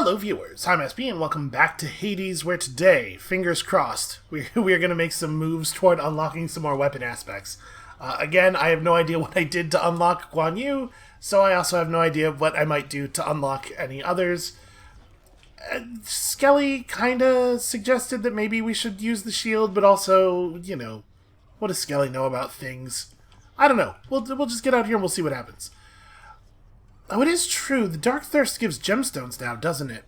Hello viewers, I'm SB and welcome back to Hades, where today, fingers crossed, we are going to make some moves toward unlocking some more weapon aspects. Again, I have no idea what I did to unlock Guan Yu, so I also have no idea what I might do to unlock any others. Skelly kinda suggested that maybe we should use the shield, but also, you know, what does Skelly know about things? I don't know. We'll just get out here and we'll see what happens. Oh, it is true. The Dark Thirst gives gemstones now, doesn't it?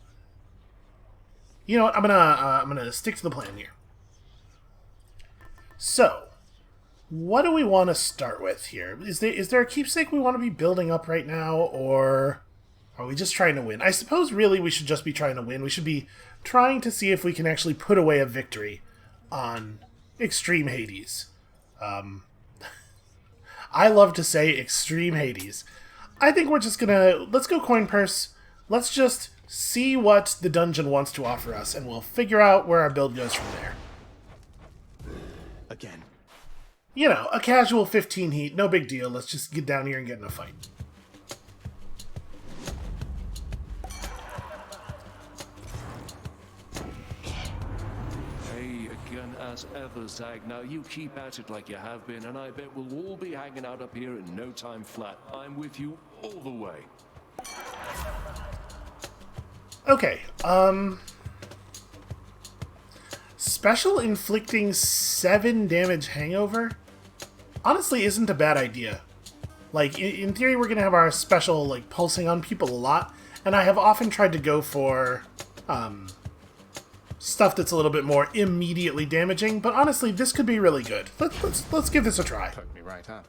You know what? I'm gonna stick to the plan here. So, what do we want to start with here? Is there a keepsake we want to be building up right now, or are we just trying to win? I suppose really we should just be trying to win. We should be trying to see if we can actually put away a victory on Extreme Hades. I love to say Extreme Hades. I think we're just gonna... Let's go coin purse. Let's just see what the dungeon wants to offer us, and we'll figure out where our build goes from there. Again. You know, a casual 15 heat, no big deal. Let's just get down here and get in a fight. Hey, again as ever, Zag. Now you keep at it like you have been, and I bet we'll all be hanging out up here in no time flat. I'm with you all the way. Okay, Special inflicting 7 damage hangover? Honestly, isn't a bad idea. Like, in theory, we're gonna have our special, like, pulsing on people a lot, and I have often tried to go for, stuff that's a little bit more immediately damaging, but honestly, this could be really good. Let's give this a try. Took me right up.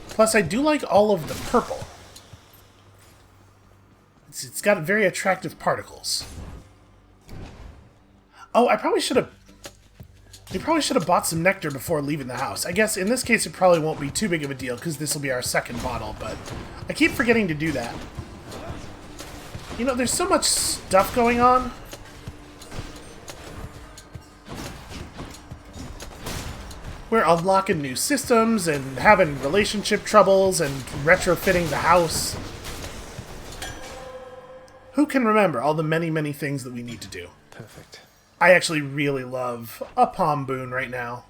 Plus, I do like all of the purple. It's got very attractive particles. Oh, I probably should have... We probably should have bought some nectar before leaving the house. I guess in this case it probably won't be too big of a deal because this will be our second bottle, but I keep forgetting to do that. You know, there's so much stuff going on. We're unlocking new systems and having relationship troubles and retrofitting the house. Who can remember all the many, many things that we need to do? Perfect. I actually really love a Palm Boon right now.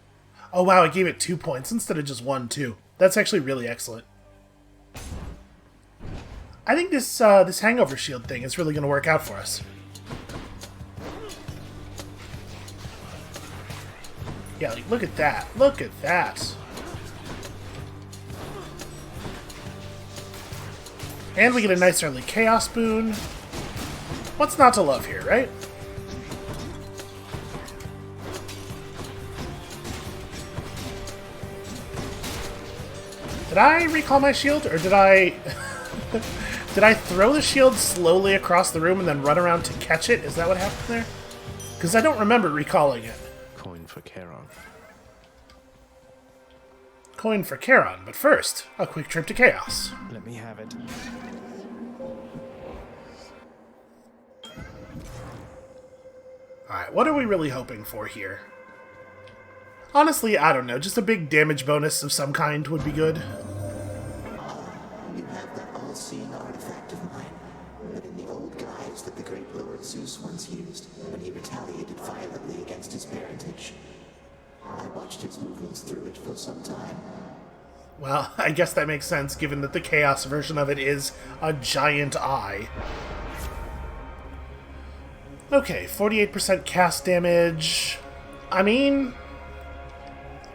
Oh wow, I gave it 2 points instead of just 1 too. That's actually really excellent. I think this this hangover shield thing is really going to work out for us. Yeah, like, look at that. Look at that. And we get a nice early Chaos Boon. What's not to love here, right? Did I recall my shield, or did I... did I throw the shield slowly across the room and then run around to catch it? Is that what happened there? Because I don't remember recalling it. Coin for Charon. Coin for Charon, but first, a quick trip to Chaos. Let me have it. Alright, what are we really hoping for here? Honestly, I don't know. Just a big damage bonus of some kind would be good. You have that all-seeing artifact of mine, but in the old guise that the great Lord Zeus once used when he retaliated violently against his parentage. I watched his movements through it for some time. Well, I guess that makes sense, given that the Chaos version of it is a giant eye. Okay, 48% cast damage. I mean...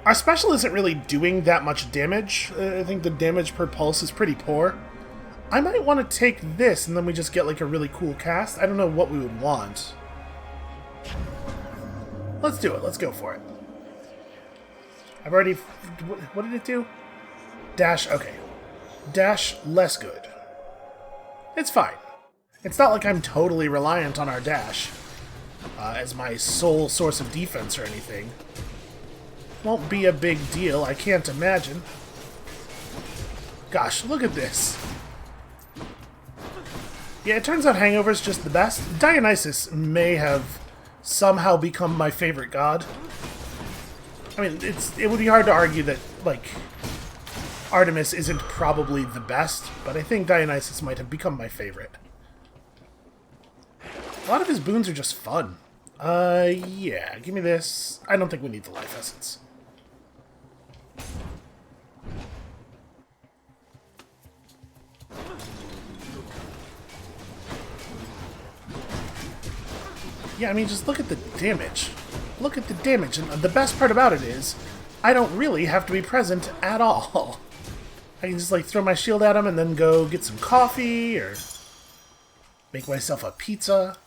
Our special isn't really doing that much damage. I think the damage per pulse is pretty poor. I might want to take this, and then we just get like a really cool cast. I don't know what we would want. Let's do it. Let's go for it. I've already... What did it do? Dash, okay. Dash, less good. It's fine. It's not like I'm totally reliant on our dash as my sole source of defense or anything. Won't be a big deal, I can't imagine. Gosh, look at this. Yeah, it turns out Hangover's just the best. Dionysus may have somehow become my favorite god. I mean, it would be hard to argue that, like, Artemis isn't probably the best, but I think Dionysus might have become my favorite. A lot of his boons are just fun. Yeah, give me this. I don't think we need the life essence. Yeah, I mean, just look at the damage. Look at the damage, and the best part about it is, I don't really have to be present at all. I can just, like, throw my shield at him and then go get some coffee, or make myself a pizza.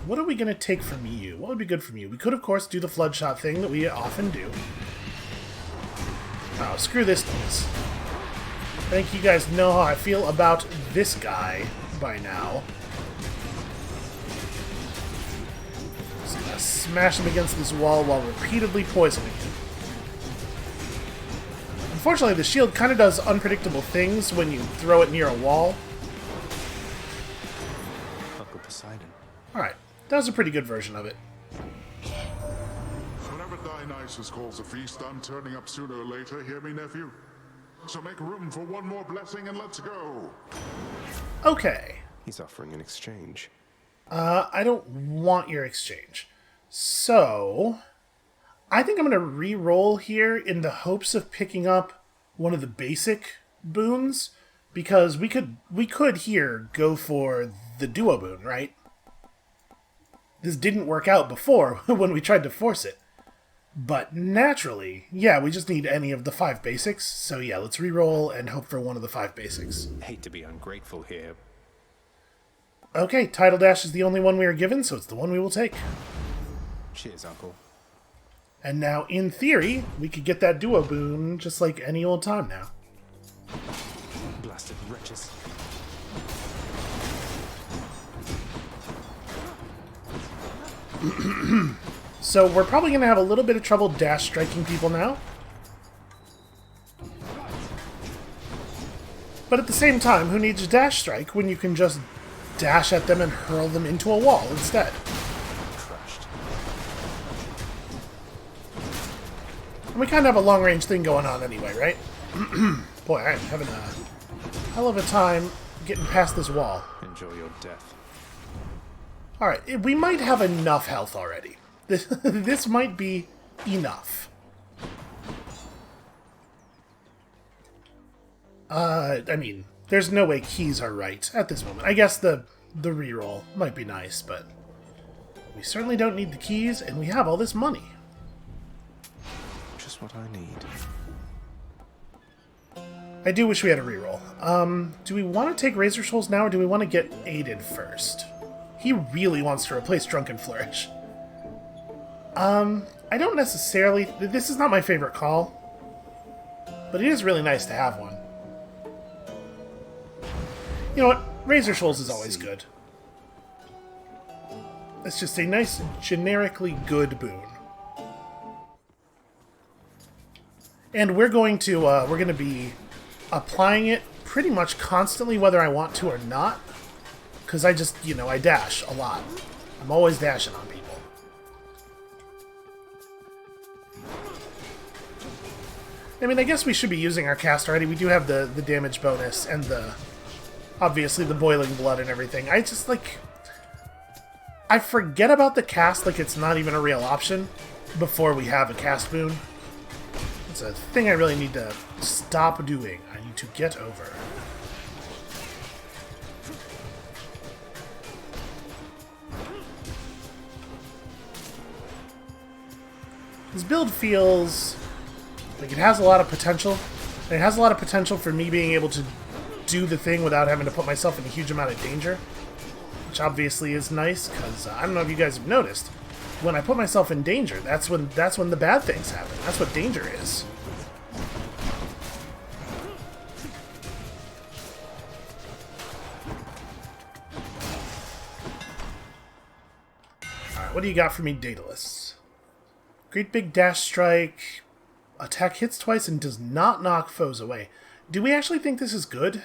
What are we going to take from you? What would be good from you? We could, of course, do the flood shot thing that we often do. Oh, screw this noise. I think you guys know how I feel about this guy by now. Just gonna smash him against this wall while repeatedly poisoning him. Unfortunately, the shield kind of does unpredictable things when you throw it near a wall. Alright, that was a pretty good version of it. Whenever Dionysus calls a feast, I'm turning up sooner or later, hear me, nephew? So make room for one more blessing and let's go! Okay. He's offering an exchange. I don't want your exchange. So, I think I'm going to re-roll here in the hopes of picking up one of the basic boons, because we could here go for the duo boon, right? This didn't work out before when we tried to force it. But naturally, yeah, we just need any of the 5 basics. So yeah, let's re-roll and hope for one of the 5 basics. Hate to be ungrateful here. Okay, Tidal Dash is the only one we are given, so it's the one we will take. Cheers, Uncle. And now, in theory, we could get that duo boon just like any old time now. Blasted wretches. So we're probably going to have a little bit of trouble dash striking people now. But at the same time, who needs a dash strike when you can just dash at them and hurl them into a wall instead? Crushed. And we kind of have a long-range thing going on anyway, right? Boy, I'm having a hell of a time getting past this wall. Enjoy your death. Alright, we might have enough health already. This might be enough. I mean, there's no way keys are right at this moment. I guess the reroll might be nice, but we certainly don't need the keys, and we have all this money. Just what I need. I do wish we had a reroll. Do we want to take Razor Shoals now, or do we want to get aided first? He really wants to replace Drunken Flourish. I don't necessarily... This is not my favorite call, but it is really nice to have one. You know what? Razor Shoals is always good. It's just a nice, generically good boon. And we're going to be applying it pretty much constantly, whether I want to or not. Because I just, you know, I dash a lot. I'm always dashing on people. I mean, I guess we should be using our cast already. We do have the damage bonus and obviously the boiling blood and everything. I just, like... I forget about the cast like it's not even a real option before we have a cast boon. It's a thing I really need to stop doing. I need to get over. This build feels like it has a lot of potential. And it has a lot of potential for me being able to do the thing without having to put myself in a huge amount of danger. Which obviously is nice, because I don't know if you guys have noticed. When I put myself in danger, that's when the bad things happen. That's what danger is. Alright, what do you got for me, Daedalus? Great big dash strike. Attack hits twice and does not knock foes away. Do we actually think this is good?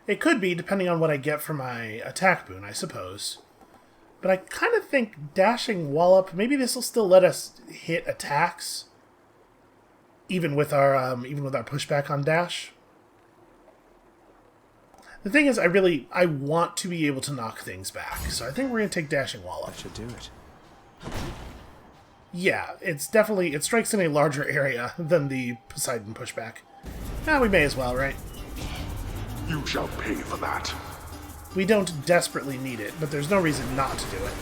It could be, depending on what I get for my attack boon, I suppose. But I kind of think dashing wallop, maybe this will still let us hit attacks, even with our pushback on dash. The thing is, I want to be able to knock things back, so I think we're gonna take dashing wallop. That should do it. Yeah, it strikes in a larger area than the Poseidon pushback. We may as well, right? You shall pay for that. We don't desperately need it, but there's no reason not to do it.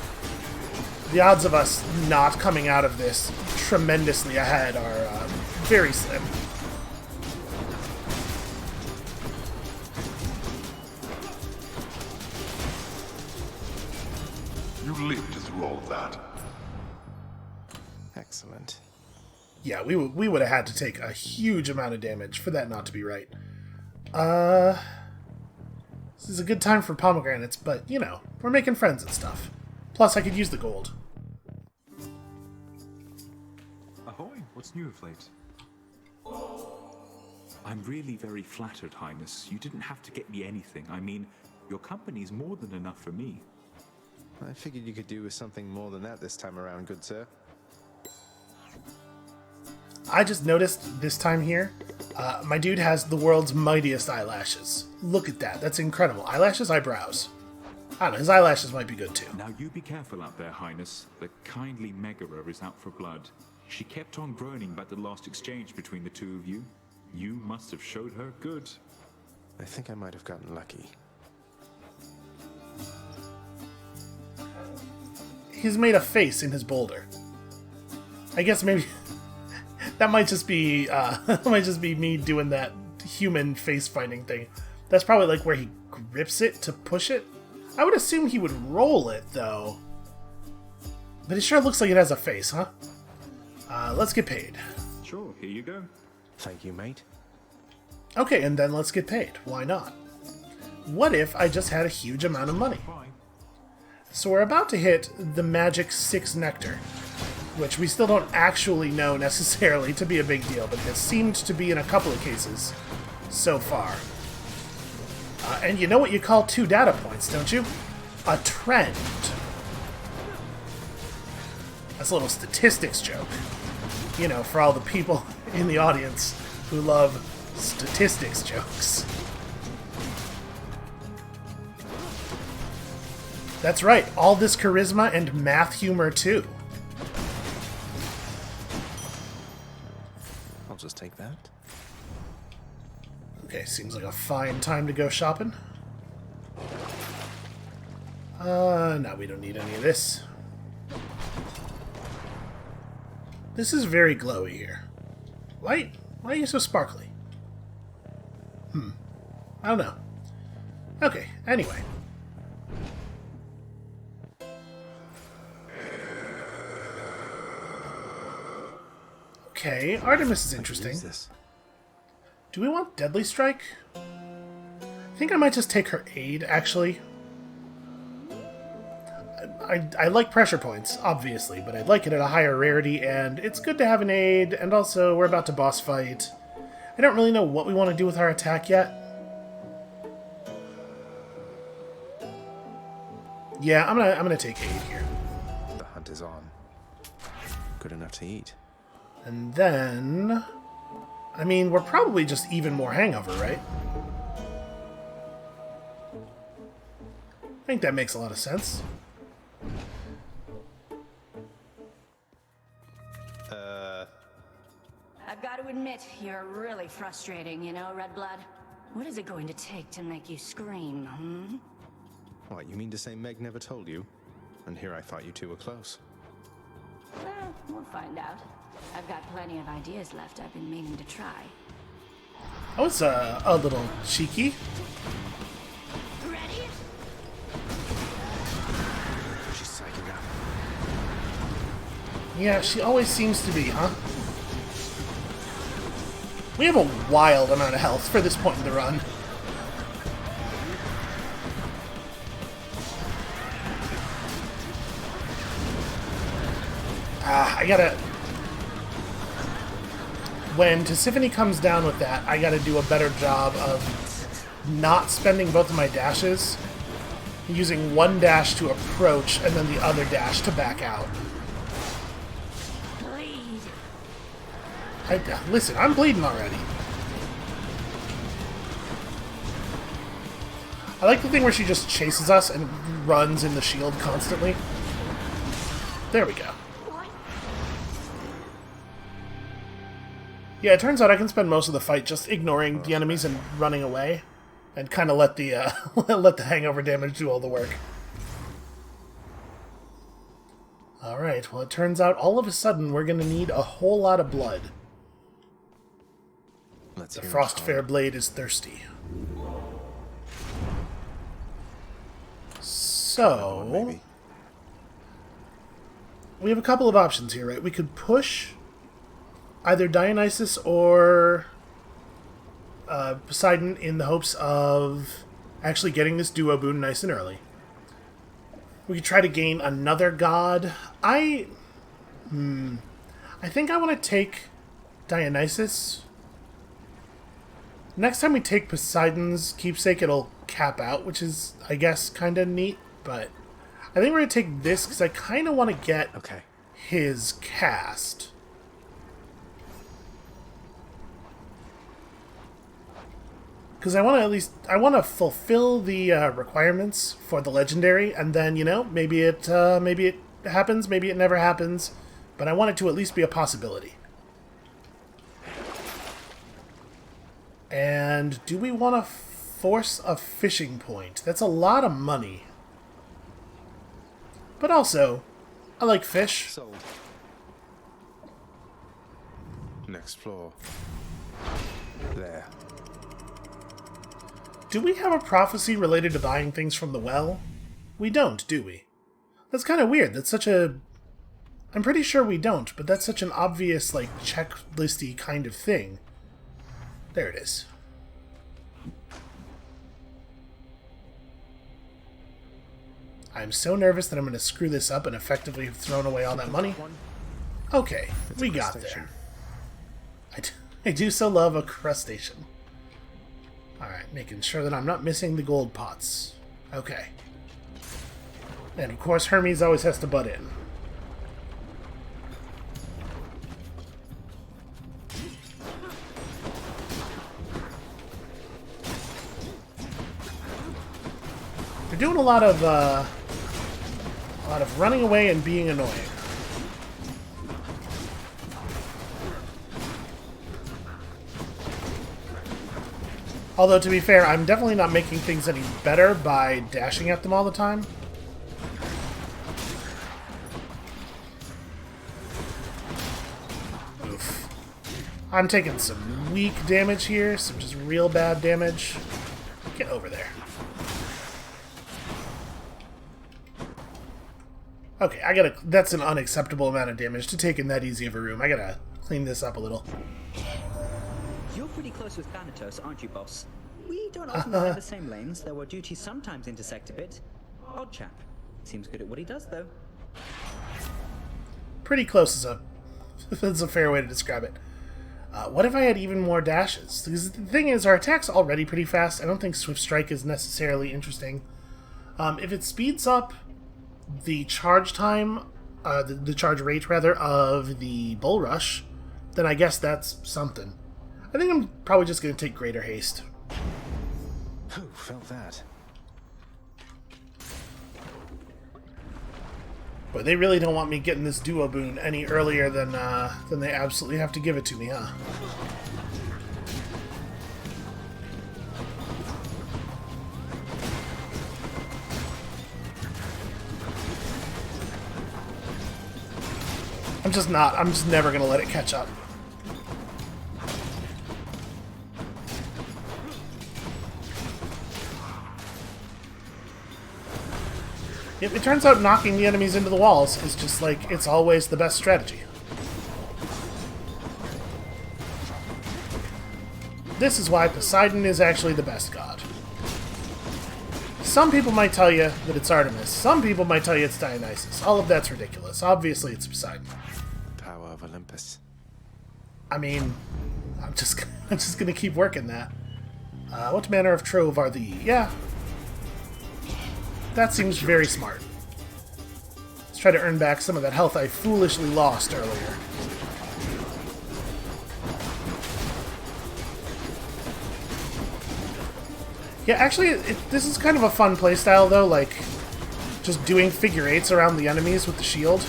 The odds of us not coming out of this tremendously ahead are very slim. You lived through all of that. Excellent. Yeah, we would have had to take a huge amount of damage for that not to be right. This is a good time for pomegranates, but, you know, we're making friends and stuff. Plus, I could use the gold. Ahoy, what's new of late? I'm really very flattered, Highness. You didn't have to get me anything. I mean, your company's more than enough for me. I figured you could do with something more than that this time around, good sir. I just noticed this time here, my dude has the world's mightiest eyelashes. Look at that. That's incredible. Eyelashes, eyebrows. I don't know, his eyelashes might be good too. Now you be careful out there, Highness. The kindly Megara is out for blood. She kept on groaning about the last exchange between the two of you. You must have showed her good. I think I might have gotten lucky. He's made a face in his boulder. I guess maybe that might just be me doing that human face finding thing. That's probably like where he grips it to push it. I would assume he would roll it though. But it sure looks like it has a face, huh? Let's get paid. Sure, here you go. Thank you, mate. Okay, and then let's get paid. Why not? What if I just had a huge amount of money? Bye. So we're about to hit the magic 6 nectar, which we still don't actually know necessarily to be a big deal, but it seemed to be in a couple of cases so far. And you know what you call 2 data points, don't you? A trend. That's a little statistics joke. You know, for all the people in the audience who love statistics jokes. That's right, all this charisma and math humor too. I'll just take that. Okay, seems like a fine time to go shopping. No, we don't need any of this. This is very glowy here. Why are you so sparkly? I don't know. Okay, anyway. Okay, Artemis is interesting. Use this. Do we want Deadly Strike? I think I might just take her aid, actually. I like pressure points, obviously, but I'd like it at a higher rarity, and it's good to have an aid, and also we're about to boss fight. I don't really know what we want to do with our attack yet. Yeah, I'm gonna take aid here. The hunt is on. Good enough to eat. And then... I mean, we're probably just even more hangover, right? I think that makes a lot of sense. I've got to admit, you're really frustrating, you know, Redblood. What is it going to take to make you scream, hmm? What, you mean to say Meg never told you? And here I thought you two were close. Well, we'll find out. I've got plenty of ideas left I've been meaning to try. That was a little cheeky. Ready? She's psyching up. Yeah, she always seems to be, huh? We have a wild amount of health for this point in the run. I gotta... When Tisiphone comes down with that, I gotta do a better job of not spending both of my dashes using one dash to approach and then the other dash to back out. Bleed. Listen, I'm bleeding already. I like the thing where she just chases us and runs in the shield constantly. There we go. What? Yeah, it turns out I can spend most of the fight just ignoring the enemies and running away, and kind of let the let the hangover damage do all the work. All right. Well, it turns out all of a sudden we're gonna need a whole lot of blood. Let's The hear it, Frostfair Tom. blade is thirsty. So Maybe. we have a couple of options here, right? We could push either Dionysus or Poseidon in the hopes of actually getting this duo boon nice and early. We could try to gain another god. I think I want to take Dionysus. Next time we take Poseidon's keepsake, it'll cap out, which is, I guess, kind of neat. But I think we're going to take this because I kind of want to get Okay. his cast. Because I want to I want to fulfill the requirements for the legendary, and then, you know, maybe it happens, maybe it never happens, but I want it to at least be a possibility. And do we want to force a fishing point? That's a lot of money. But also, I like fish. Sold. Next floor. There. Do we have a prophecy related to buying things from the well? We don't, do we? That's kind of weird. That's such a... I'm pretty sure we don't, but that's such an obvious, like, checklisty kind of thing. There it is. I'm so nervous that I'm going to screw this up and effectively have thrown away all that money. Okay, we got there. I do so love a crustacean. Alright, making sure that I'm not missing the gold pots. Okay. And of course Hermes always has to butt in. They're doing a lot of running away and being annoying. Although, to be fair, I'm definitely not making things any better by dashing at them all the time. Oof. I'm taking some weak damage here, some just real bad damage. Get over there. Okay, that's an unacceptable amount of damage to take in that easy of a room. I gotta clean this up a little. You're pretty close with Thanatos, aren't you, boss? We don't often have the same lanes, though our duties sometimes intersect a bit. Odd chap. Seems good at what he does, though. Pretty close is a fair way to describe it. What if I had even more dashes? Because the thing is, our attack's already pretty fast. I don't think Swift Strike is necessarily interesting. If it speeds up the charge time, the charge rate, rather, of the Bull Rush, then I guess that's something. I think I'm probably just going to take Greater Haste. Who felt that? But they really don't want me getting this duo boon any earlier than they absolutely have to give it to me, huh? I'm just never gonna let it catch up. Yep, it turns out knocking the enemies into the walls is just like, it's always the best strategy. This is why Poseidon is actually the best god. Some people might tell you that it's Artemis. Some people might tell you it's Dionysus. All of that's ridiculous. Obviously, it's Poseidon. Power of Olympus. I mean, I'm just gonna keep working that. What manner of trove are thee? Yeah. That seems very smart. Let's try to earn back some of that health I foolishly lost earlier. Yeah, actually, this is kind of a fun playstyle, though, like, just doing figure eights around the enemies with the shield.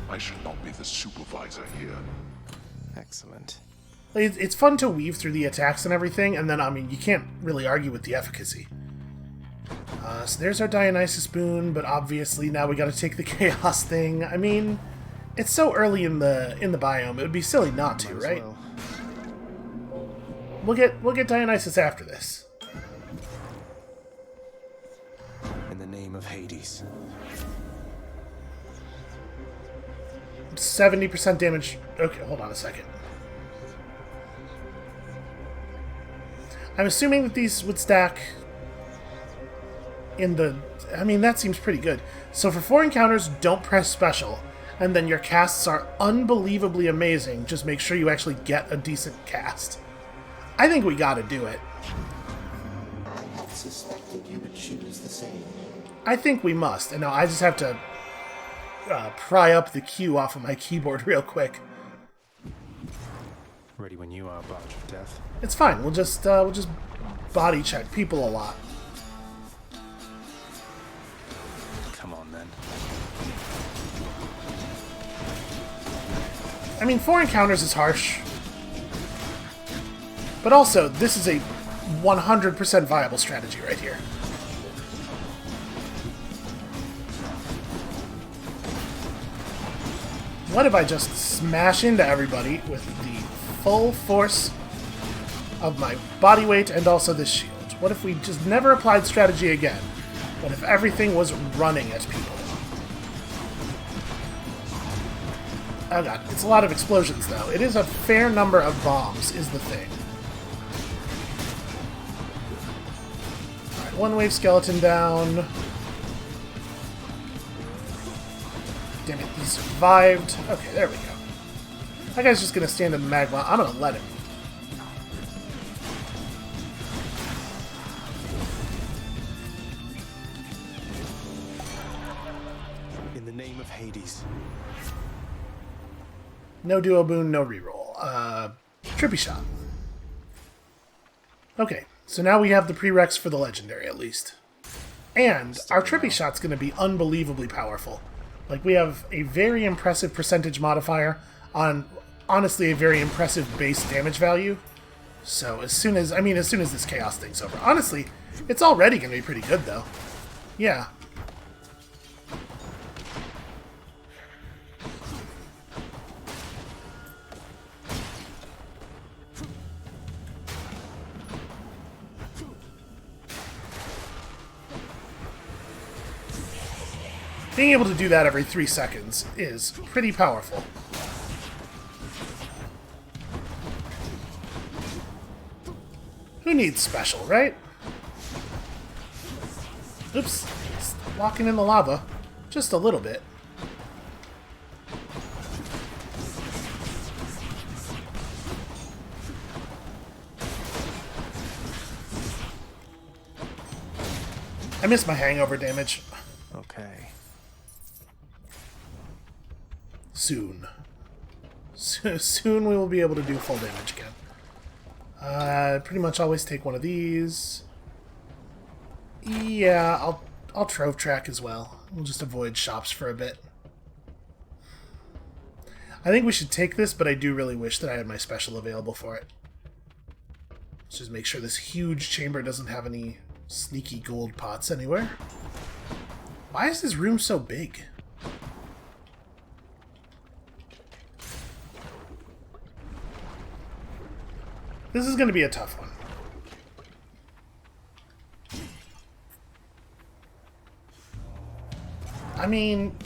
I should not be the supervisor here. Excellent. It's fun to weave through the attacks and everything, and then, I mean, you can't really argue with the efficacy. So there's our Dionysus boon, but obviously now we gotta take the Chaos thing. I mean, it's so early in the biome, it would be silly not to, right? We'll get Dionysus after this. In the name of Hades. 70% damage. Okay, hold on a second. I'm assuming that these would stack in the... I mean, that seems pretty good. So for 4 encounters, don't press special. And then your casts are unbelievably amazing. Just make sure you actually get a decent cast. I think we gotta do it. I had suspected you would choose the same. I think we must. And now I just have to pry up the Q off of my keyboard real quick. Ready when you are, Barge of Death. It's fine. We'll just body check people a lot. Come on, then. I mean, 4 encounters is harsh. But also, this is a 100% viable strategy right here. What if I just smash into everybody with the full force of my body weight and also this shield? What if we just never applied strategy again? What if everything was running at people? Oh god, it's a lot of explosions though. It is a fair number of bombs, is the thing. Alright, 1 wave skeleton down. Damn it, he survived. Okay, there we go. That guy's just gonna stand in the magma. I'm gonna let him. In the name of Hades. No duo boon, no reroll. Trippy shot. Okay, so now we have the prereqs for the legendary at least. And our trippy shot's gonna be unbelievably powerful. Like, we have a very impressive percentage modifier on, honestly, a very impressive base damage value. So as soon as this chaos thing's over. Honestly, it's already going to be pretty good, though. Yeah. Being able to do that every 3 seconds is pretty powerful. Who needs special, right? Oops. It's walking in the lava. Just a little bit. I missed my hangover damage. Okay. Soon. Soon we will be able to do full damage again. Pretty much always take one of these. Yeah, I'll trove track as well. We'll just avoid shops for a bit. I think we should take this, but I do really wish that I had my special available for it. Let's just make sure this huge chamber doesn't have any sneaky gold pots anywhere. Why is this room so big? This is going to be a tough one. I mean,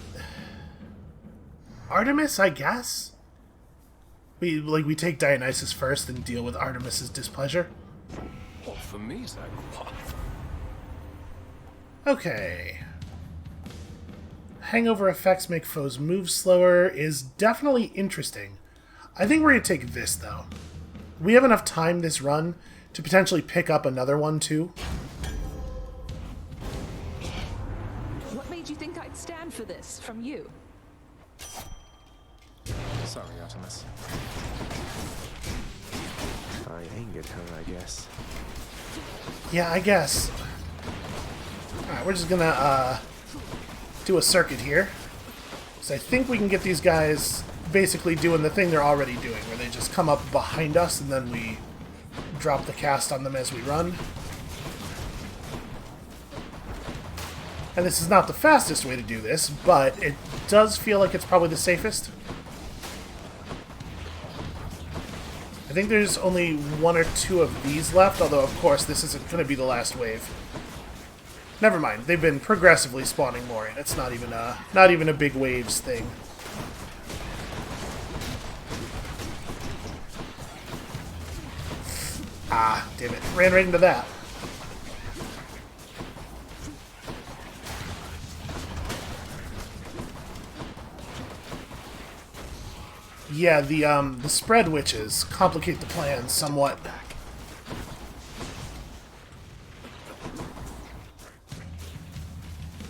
Artemis, I guess? We take Dionysus first and deal with Artemis's displeasure. What for me, Zach? Okay. Hangover effects make foes move slower is definitely interesting. I think we're going to take this, though. We have enough time this run to potentially pick up another one, too. What made you think I'd stand for this from you? Sorry, Artemis. I angered her, I guess. Yeah, I guess. Alright, we're just gonna do a circuit here. So I think we can get these guys basically doing the thing they're already doing, where they just come up behind us and then we drop the cast on them as we run. And this is not the fastest way to do this, but it does feel like it's probably the safest. I think there's only one or two of these left, although of course this isn't going to be the last wave. Never mind, they've been progressively spawning more in. It's not even a big waves thing. Ah, damn it. Ran right into that. Yeah, the spread witches complicate the plan somewhat.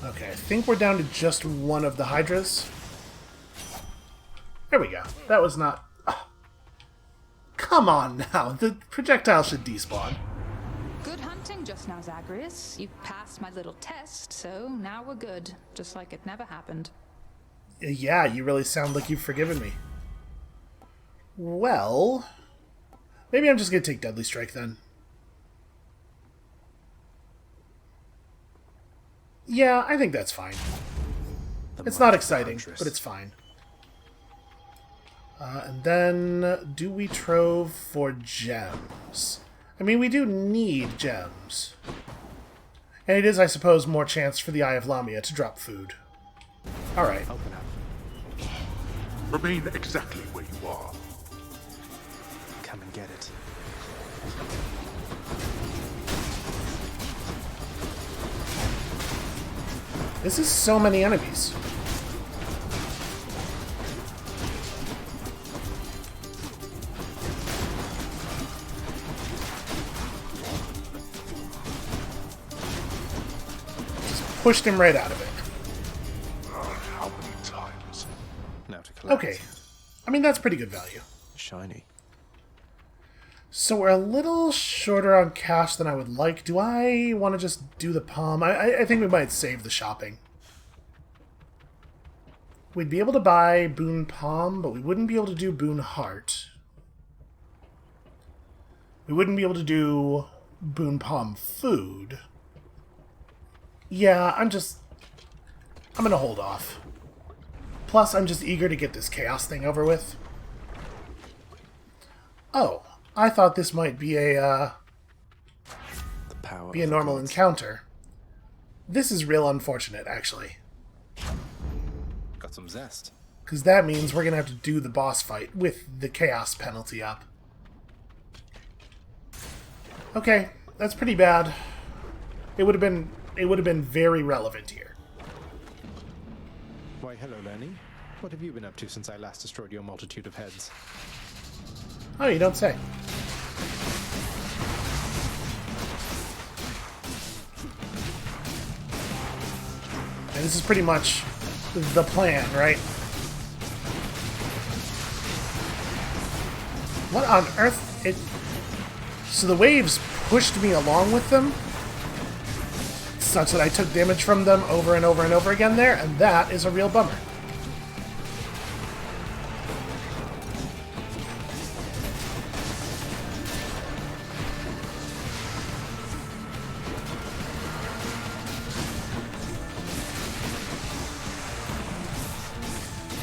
Okay, I think we're down to just one of the Hydras. There we go. That was not... Oh. Come on now, the projectile should despawn. Good hunting just now, Zagreus. You passed my little test, so now we're good. Just like it never happened. Yeah, you really sound like you've forgiven me. Well... maybe I'm just gonna take Deadly Strike then. Yeah, I think that's fine. It's not exciting, but it's fine. And then, do we trove for gems? I mean, we do need gems. And it is, I suppose, more chance for the Eye of Lamia to drop food. Alright. Open up. Remain exactly where you are. Come and get it. This is so many enemies. Just pushed him right out of it. How many times? Now to collect. Okay. I mean, that's pretty good value. Shiny. So we're a little shorter on cash than I would like. Do I want to just do the palm? I think we might save the shopping. We'd be able to buy Boon Palm, but we wouldn't be able to do Boon Heart. We wouldn't be able to do Boon Palm Food. Yeah, I'm gonna hold off. Plus, I'm just eager to get this chaos thing over with. Oh. I thought this might be a normal encounter. This is real unfortunate, actually. Got some zest. Because that means we're gonna have to do the boss fight with the chaos penalty up. Okay, that's pretty bad. It would have been very relevant here. Why, hello, Lenny. What have you been up to since I last destroyed your multitude of heads? Oh, you don't say. And this is pretty much the plan, right? What on earth? So the waves pushed me along with them, such that I took damage from them over and over and over again there, and that is a real bummer.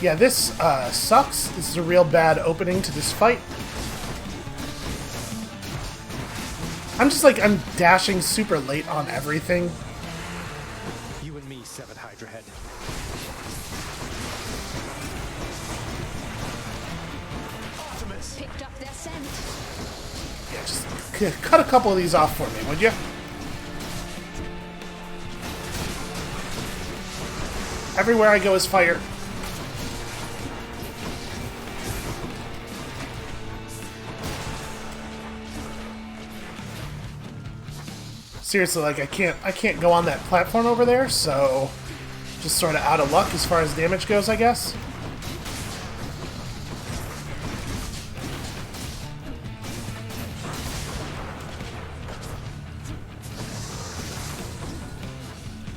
Yeah, this sucks. This is a real bad opening to this fight. I'm dashing super late on everything. You and me, Severed Hydra Head. Artemis! Picked up their scent. Yeah, just cut a couple of these off for me, would you? Everywhere I go is fire. Seriously, like I can't go on that platform over there, so just sort of out of luck as far as damage goes, I guess.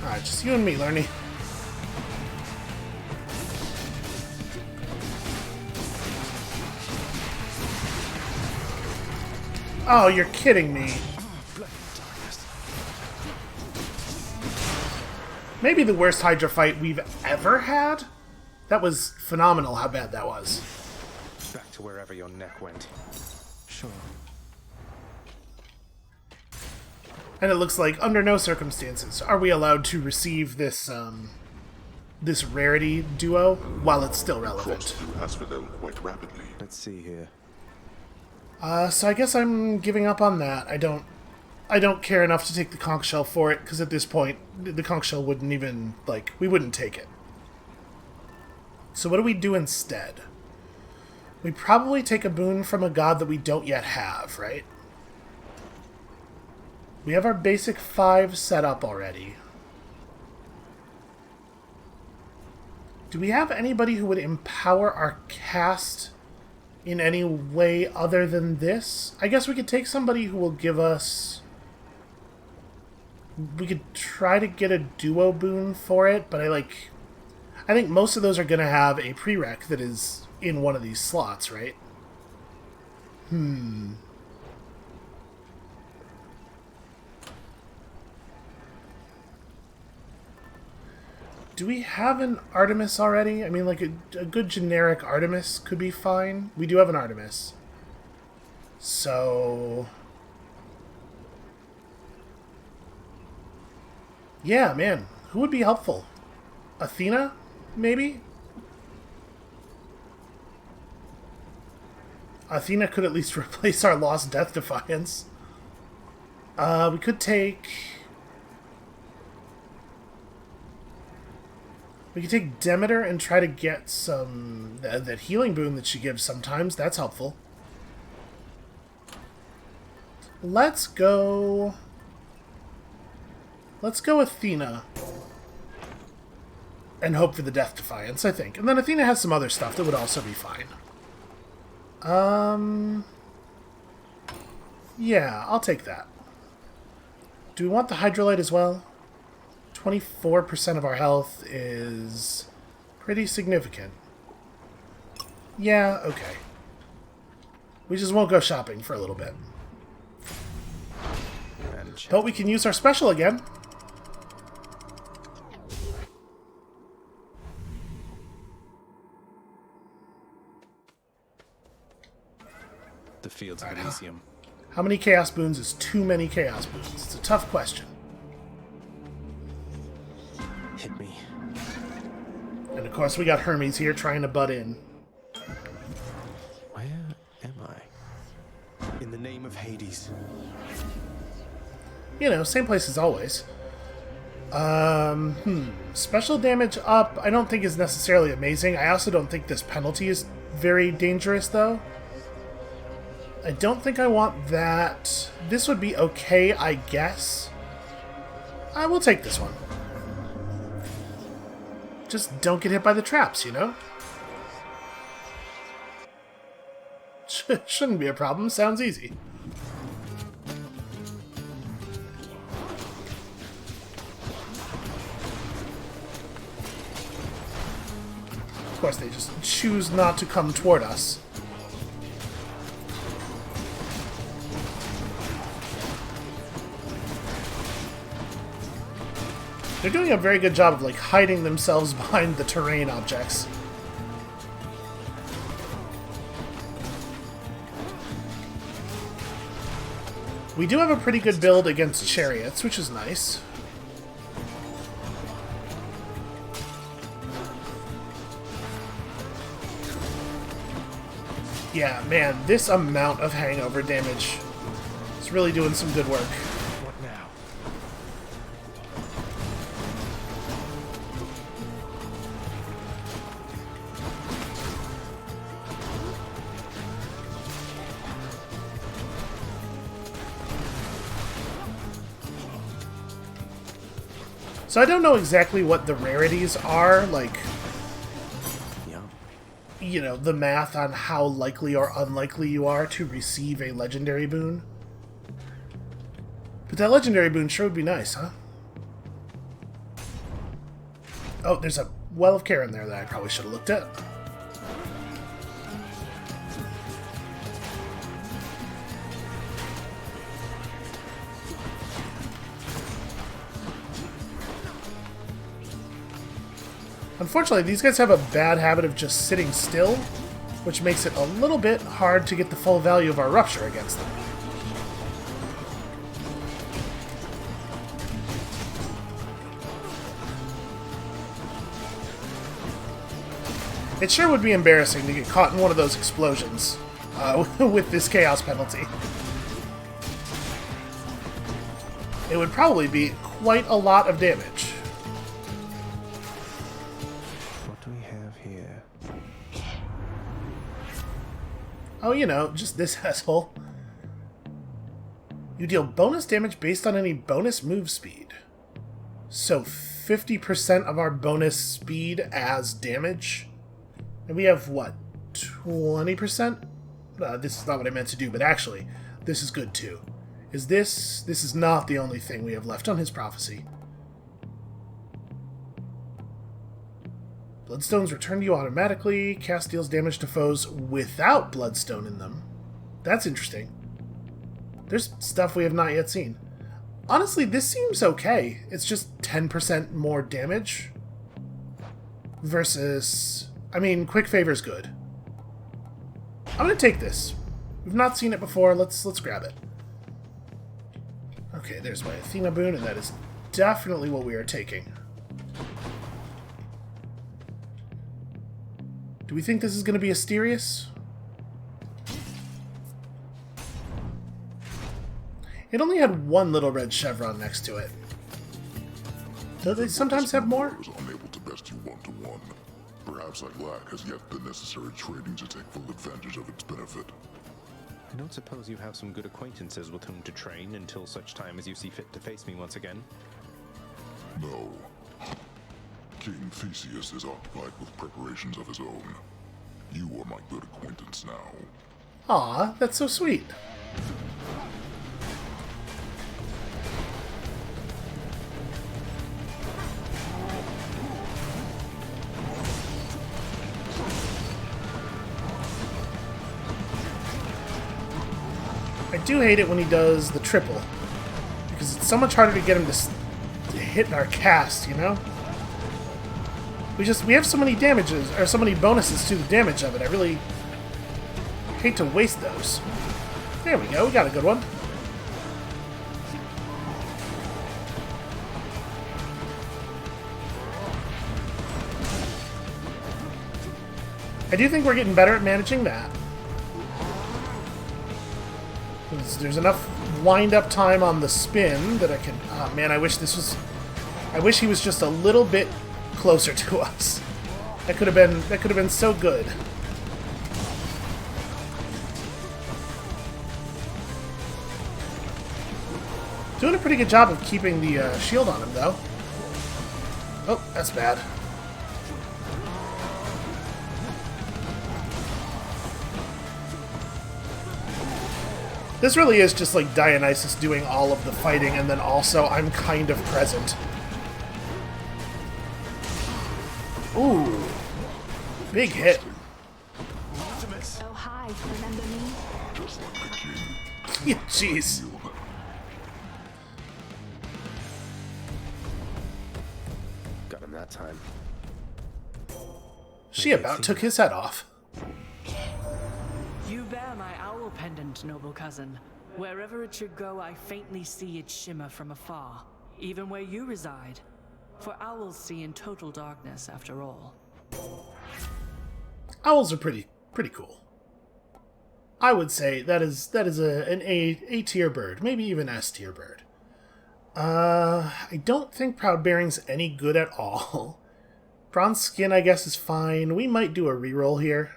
Alright, just you and me, Lerny. Oh, you're kidding me. Maybe the worst Hydra fight we've ever had? That was phenomenal how bad that was. Back to wherever your neck went. Sure. And it looks like under no circumstances are we allowed to receive this this rarity duo while it's still relevant. Crossed through Asphodel quite rapidly. Let's see here. So I guess I'm giving up on that. I don't care enough to take the conch shell for it, because at this point, the conch shell wouldn't even, like, we wouldn't take it. So what do we do instead? We probably take a boon from a god that we don't yet have, right? We have our basic 5 set up already. Do we have anybody who would empower our cast in any way other than this? I guess we could take somebody who will give us... We could try to get a duo boon for it, but I think most of those are going to have a prereq that is in one of these slots, right? Do we have an Artemis already? I mean, like, a good generic Artemis could be fine. We do have an Artemis. So... yeah, man. Who would be helpful? Athena, maybe? Athena could at least replace our lost Death Defiance. We could take... we could take Demeter and try to get some... that healing boon that she gives sometimes. That's helpful. Let's go... let's go Athena. And hope for the Death Defiance, I think. And then Athena has some other stuff that would also be fine. Yeah, I'll take that. Do we want the Hydrolite as well? 24% of our health is pretty significant. Yeah, okay. We just won't go shopping for a little bit. But we can use our special again. The fields of ELYSIUM. How many Chaos Boons is too many Chaos Boons? It's a tough question. Hit me. And of course we got Hermes here trying to butt in. Where am I? In the name of Hades. You know, same place as always. Special damage up, I don't think is necessarily amazing. I also don't think this penalty is very dangerous, though. I don't think I want that. This would be okay, I guess. I will take this one. Just don't get hit by the traps, you know? Shouldn't be a problem. Sounds easy. Of course, they just choose not to come toward us. They're doing a very good job of, like, hiding themselves behind the terrain objects. We do have a pretty good build against chariots, which is nice. Yeah, man, this amount of hangover damage is really doing some good work. What now? So I don't know exactly what the rarities are, like, you know, the math on how likely or unlikely you are to receive a legendary boon. But that legendary boon sure would be nice, huh? Oh, there's a well of care in there that I probably should have looked at. Unfortunately, these guys have a bad habit of just sitting still, which makes it a little bit hard to get the full value of our rupture against them. It sure would be embarrassing to get caught in one of those explosions with this chaos penalty. It would probably be quite a lot of damage. What do we have here? Oh, you know, just this asshole. You deal bonus damage based on any bonus move speed. So 50% of our bonus speed as damage. And we have, what, 20%? This is not what I meant to do, but actually, this is good too. This is not the only thing we have left on his prophecy. Bloodstones return to you automatically. Cast deals damage to foes without bloodstone in them. That's interesting. There's stuff we have not yet seen. Honestly, this seems okay. It's just 10% more damage. Versus... I mean, Quick Favor's good. I'm gonna take this. We've not seen it before. Let's grab it. Okay, there's my Athena boon, and that is definitely what we are taking. Do we think this is going to be Asterius? It only had one little red chevron next to it. Do they sometimes have more? Is unable to best you one-to-one. Perhaps I lack as yet the necessary training to take full advantage of its benefit. I don't suppose you have some good acquaintances with whom to train until such time as you see fit to face me once again? No. King Theseus is occupied with preparations of his own. You are my good acquaintance now. Aw, that's so sweet. I do hate it when he does the triple, because it's so much harder to get him to hit our cast, you know? We have so many damages, or so many bonuses to the damage of it. I really hate to waste those. There we go, we got a good one. I do think we're getting better at managing that. There's enough wind-up time on the spin that I can... Oh man, I wish he was just a little bit closer to us. That could have been so good. Doing a pretty good job of keeping the shield on him, though. Oh, that's bad. This really is just like Dionysus doing all of the fighting, and then also I'm kind of present. Ooh. Big hit. Oh, hi. Remember me? Just like the king. Yeah, jeez. Got him that time. She about took his head off. You bear my owl pendant, noble cousin. Wherever it should go, I faintly see its shimmer from afar, even where you reside. For owls see in total darkness, after all. Owls are pretty cool. I would say that is an A tier bird, maybe even S tier bird. I don't think Proud Bearing's any good at all. Bronze Skin, I guess, is fine. We might do a reroll here.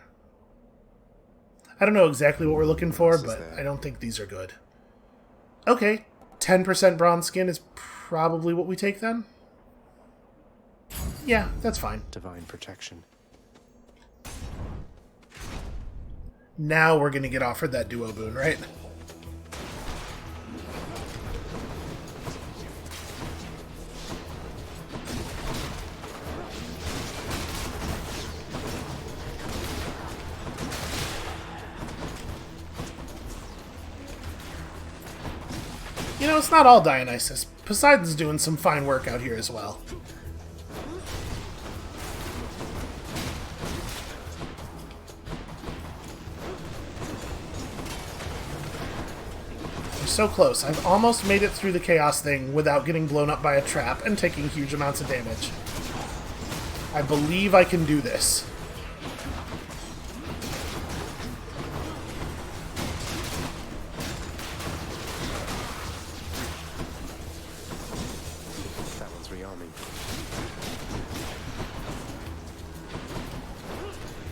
I don't know exactly what we're looking for, but I don't think these are good. Okay, 10% Bronze Skin is probably what we take then. Yeah, that's fine. Divine protection. Now we're gonna get offered that duo boon, right? You know, it's not all Dionysus. Poseidon's doing some fine work out here as well. We're so close. I've almost made it through the chaos thing without getting blown up by a trap and taking huge amounts of damage. I believe I can do this.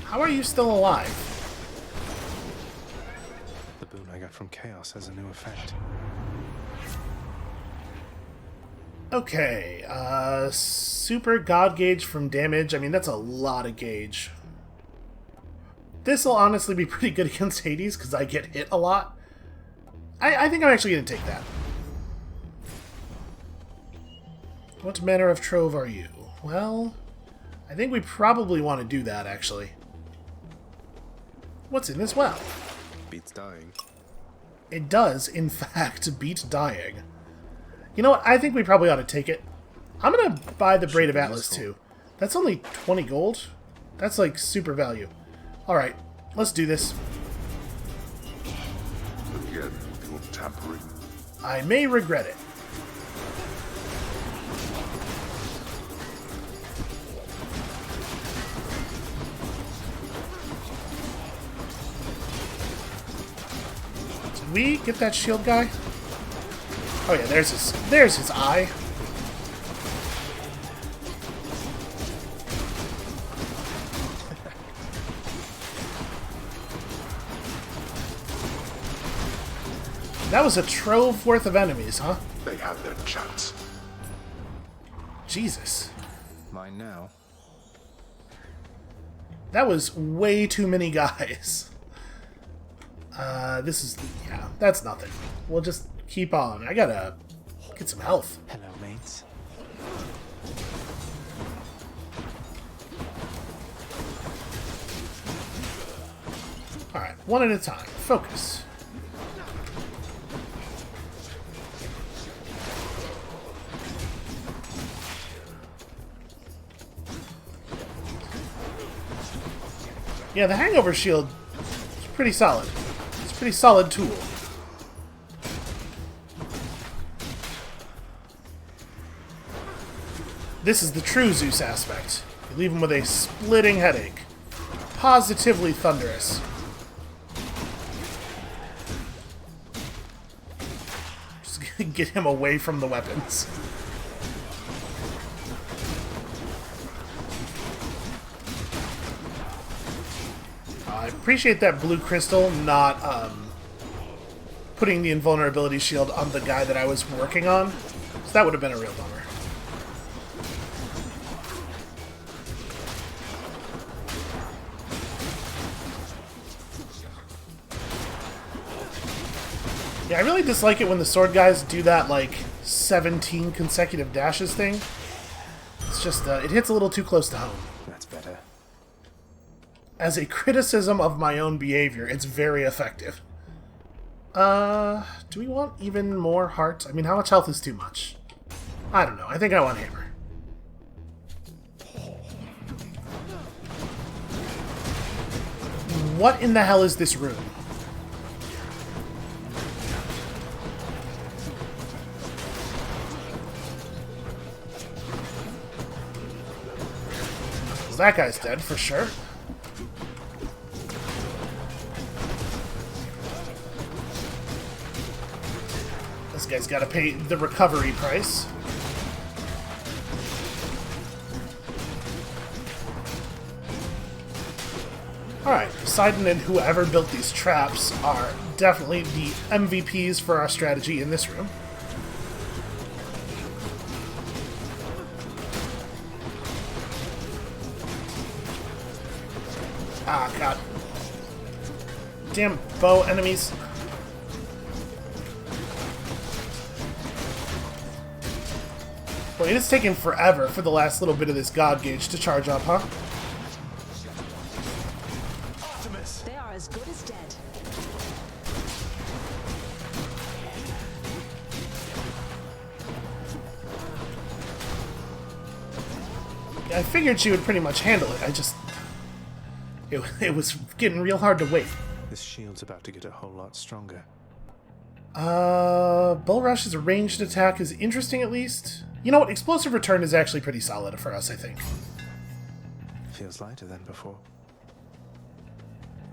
How are you still alive? The boon I got from Chaos has a new effect. Okay, super god gauge from damage. I mean, that's a lot of gauge. This'll honestly be pretty good against Hades, because I get hit a lot. I think I'm actually going to take that. What manner of trove are you? Well, I think we probably want to do that, actually. What's in this well? Beats dying. It does, in fact, beat dying. You know what? I think we probably ought to take it. I'm going to buy the Braid of Atlas, too. That's only 20 gold? That's, like, super value. Alright, let's do this. Again, your tampering. I may regret it. Did we get that shield guy? Oh yeah, there's his eye. That was a trove worth of enemies, huh? They had their chance. Jesus. Mine now. That was way too many guys. Yeah, that's nothing. We'll just keep on. I gotta get some health. Hello, mates. Alright, one at a time. Focus. Yeah, the hangover shield is pretty solid. It's a pretty solid tool. This is the true Zeus aspect. You leave him with a splitting headache. Positively thunderous. Just gonna get him away from the weapons. I appreciate that blue crystal not putting the invulnerability shield on the guy that I was working on. So that would have been a real bummer. Yeah, I really dislike it when the sword guys do that, like, 17 consecutive dashes thing. It's just, it hits a little too close to home. That's better. As a criticism of my own behavior, it's very effective. Do we want even more heart? I mean, how much health is too much? I don't know. I think I want hammer. What in the hell is this room? That guy's dead for sure. This guy's got to pay the recovery price. Alright, Poseidon and whoever built these traps are definitely the MVPs for our strategy in this room. damn bow enemies. Boy, it is taking forever for the last little bit of this god gauge to charge up, huh? They are as good as dead. I figured she would pretty much handle it. It was getting real hard to wait. This shield's about to get a whole lot stronger. Bull Rush's ranged attack is interesting at least. You know what? Explosive Return is actually pretty solid for us, I think. Feels lighter than before.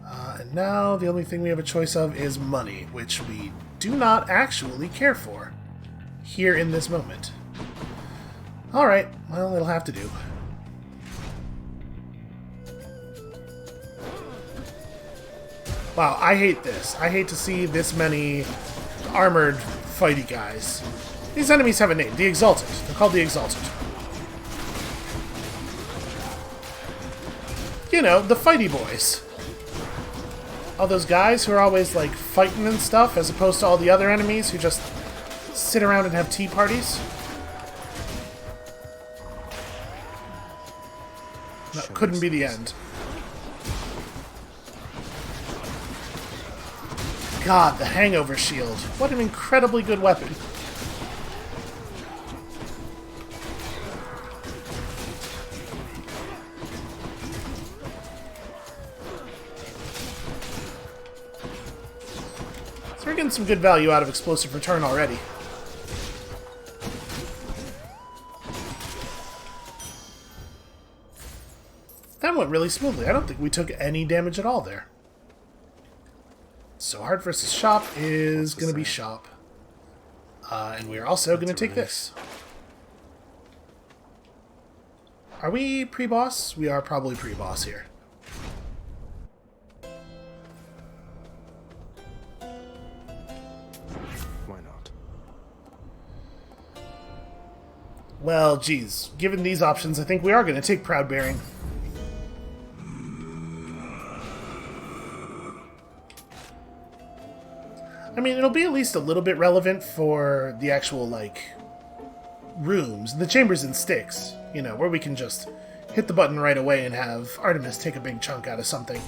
And now the only thing we have a choice of is money, which we do not actually care for here in this moment. Alright, well, it'll have to do. Wow, I hate this. I hate to see this many armored fighty guys. These enemies have a name. The Exalted. They're called the Exalted. You know, the fighty boys. All those guys who are always, like, fighting and stuff, as opposed to all the other enemies who just sit around and have tea parties. That couldn't be the end. God, the Hangover Shield. What an incredibly good weapon. So we're getting some good value out of Explosive Return already. That went really smoothly. I don't think we took any damage at all there. So hard versus shop is going to be shop. And we're also going to take this. Are we pre-boss? We are probably pre-boss here. Why not? Well, geez. Given these options, I think we are going to take Proud Bearing. I mean, it'll be at least a little bit relevant for the actual, like, rooms. The chambers in STYX, you know, where we can just hit the button right away and have Artemis take a big chunk out of something.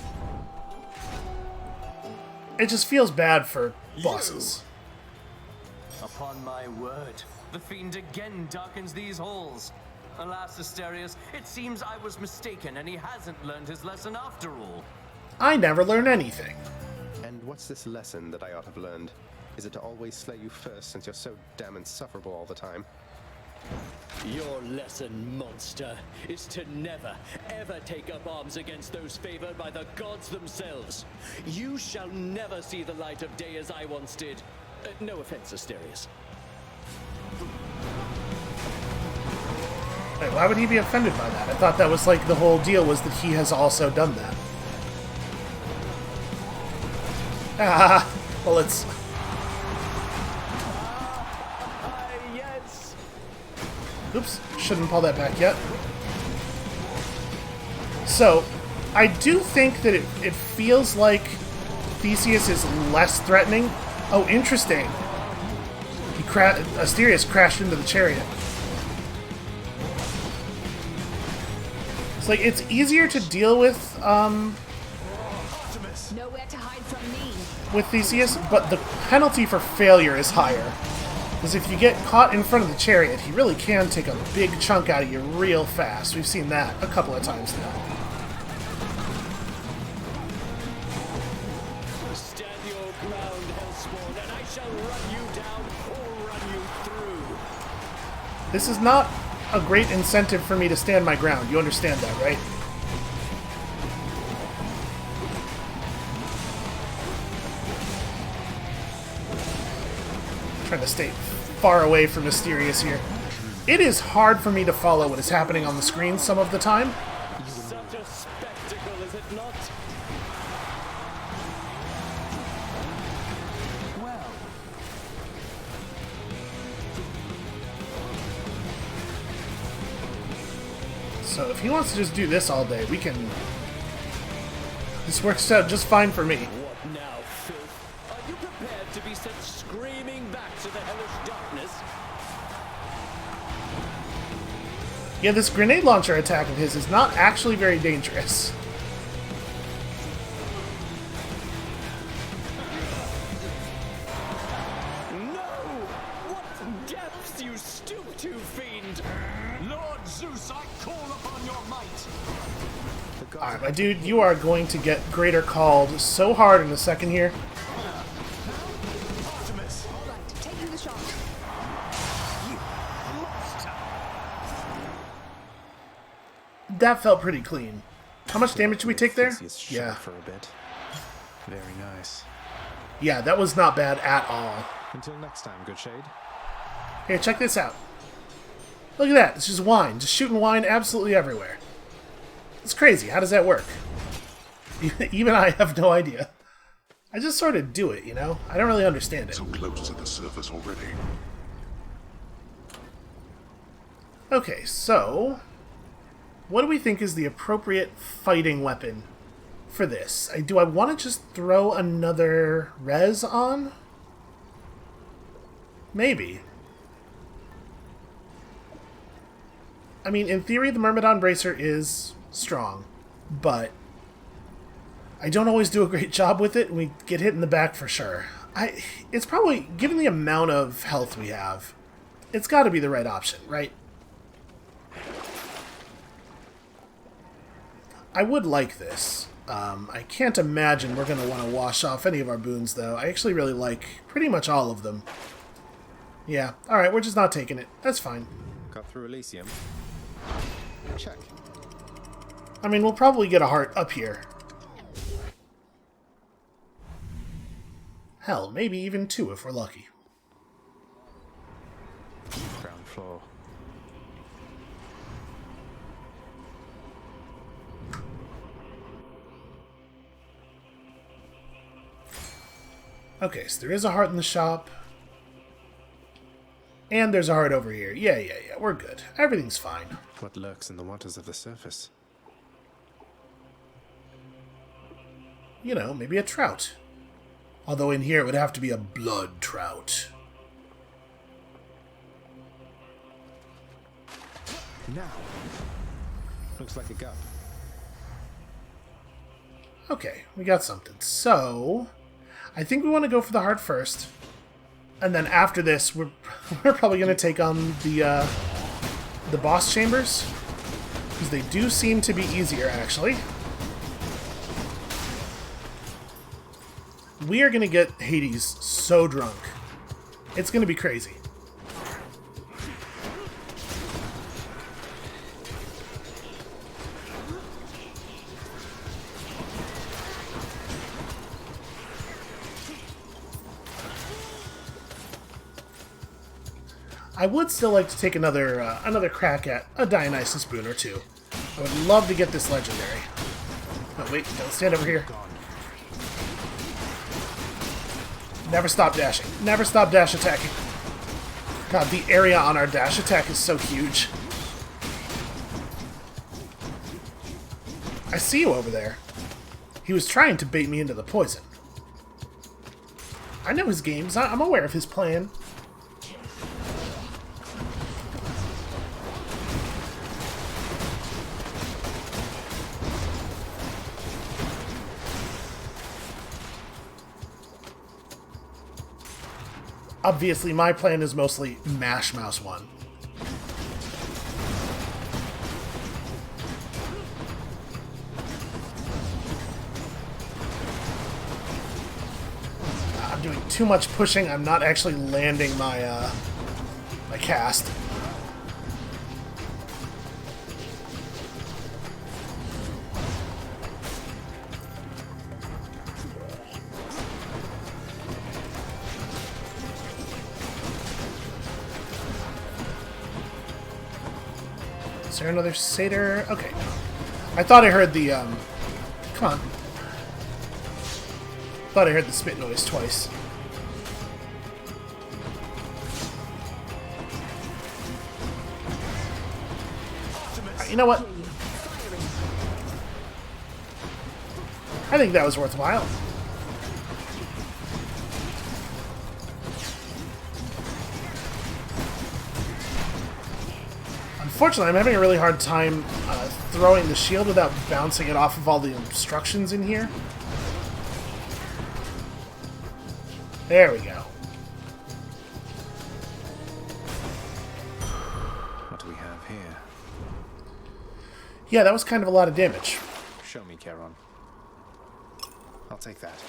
It just feels bad for bosses. Upon my word, the fiend again darkens these halls. Alas, Asterius, it seems I was mistaken and he hasn't learned his lesson after all. I never learn anything. And what's this lesson that I ought to have learned? Is it to always slay you first, since you're so damn insufferable all the time? Your lesson, monster, is to never, ever take up arms against those favored by the gods themselves. You shall never see the light of day as I once did. No offense, Asterius. Wait, why would he be offended by that? I thought that was like the whole deal was that he has also done that. Ah, well, it's... Yes. Oops, shouldn't pull that back yet. So, I do think that it feels like Theseus is less threatening. Oh, interesting. Asterius crashed into the chariot. It's like, it's easier to deal with, Nowhere to hide from me. with Theseus, but the penalty for failure is higher. Because if you get caught in front of the chariot, he really can take a big chunk out of you real fast. We've seen that a couple of times now. Stand your ground, Hellspawn, and I shall run you down or run you through. This is not a great incentive for me to stand my ground. You understand that, right? Trying to stay far away from Mysterious here. It is hard for me to follow what is happening on the screen some of the time. Such a spectacle, is it not? Well, So if he wants to just do this all day, we can... This works out just fine for me. What now? Yeah, this grenade launcher attack of his is not actually very dangerous. No! What depths you stoop to, fiend! Lord Zeus, I call upon your might. Alright, my dude, you are going to get Greater Called so hard in a second here. Artemis! Alright, taking the shot. That felt pretty clean. How much damage did we take there? Yeah. For a bit. Very nice. Yeah, that was not bad at all. Until next time, good shade. Here, check this out. Look at that. It's just wine. Just shooting wine absolutely everywhere. It's crazy. How does that work? Even I have no idea. I just sort of do it, you know? I don't really understand it. So close to the surface already. Okay, so... what do we think is the appropriate fighting weapon for this? Do I want to just throw another res on? Maybe. I mean, in theory, the Myrmidon Bracer is strong, but I don't always do a great job with it, and we get hit in the back for sure. It's probably, given the amount of health we have, it's got to be the right option, right? I would like this. I can't imagine we're going to want to wash off any of our boons, though. I actually really like pretty much all of them. Yeah, alright, we're just not taking it. That's fine. Cut through Elysium. Check. I mean, we'll probably get a heart up here. Hell, maybe even 2 if we're lucky. Ground floor. Okay, so there is a heart in the shop. And there's a heart over here. Yeah, we're good. Everything's fine. What lurks in the waters of the surface? You know, maybe a trout. Although in here it would have to be a blood trout. Now. Looks like a gut. Okay, we got something. So, I think we want to go for the heart first. And then after this, we're probably going to take on the boss chambers. Because they do seem to be easier, actually. We are going to get Hades so drunk. It's going to be crazy. I would still like to take another crack at a Dionysus boon or two. I would love to get this legendary. Oh wait, no, stand over here. Never stop dashing. Never stop dash attacking. God, the area on our dash attack is so huge. I see you over there. He was trying to bait me into the poison. I know his games. I'm aware of his plan. Obviously, my plan is mostly mash mouse 1. I'm doing too much pushing. I'm not actually landing my my cast. Is there another satyr? Okay. I thought I heard the, come on. Thought I heard the spit noise twice. You know what? I think that was worthwhile. Unfortunately, I'm having a really hard time throwing the shield without bouncing it off of all the obstructions in here. There we go. What do we have here? Yeah, that was kind of a lot of damage. Show me, Charon. I'll take that.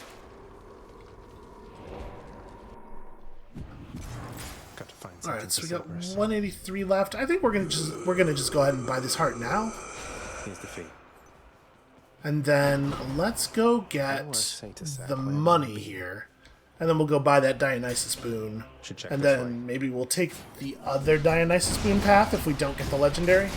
Got to find something. All right, so we got 183 left. I think we're gonna just go ahead and buy this heart now. Here's the fee. And then let's go get the money here. And then we'll go buy that Dionysus boon. And then maybe we'll take the other Dionysus boon path if we don't get the legendary.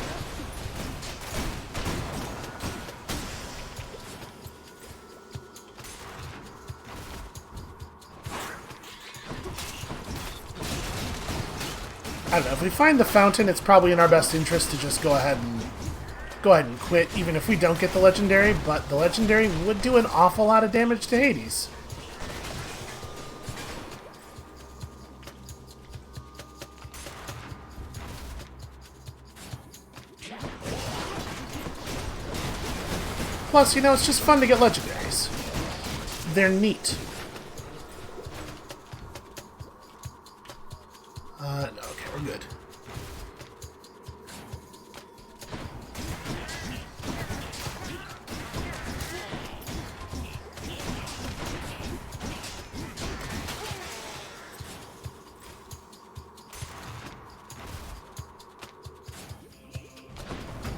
I don't know, if we find the fountain, it's probably in our best interest to just go ahead and quit, even if we don't get the legendary, but the legendary would do an awful lot of damage to Hades. Plus, you know, it's just fun to get legendaries. They're neat. No, okay, we're good.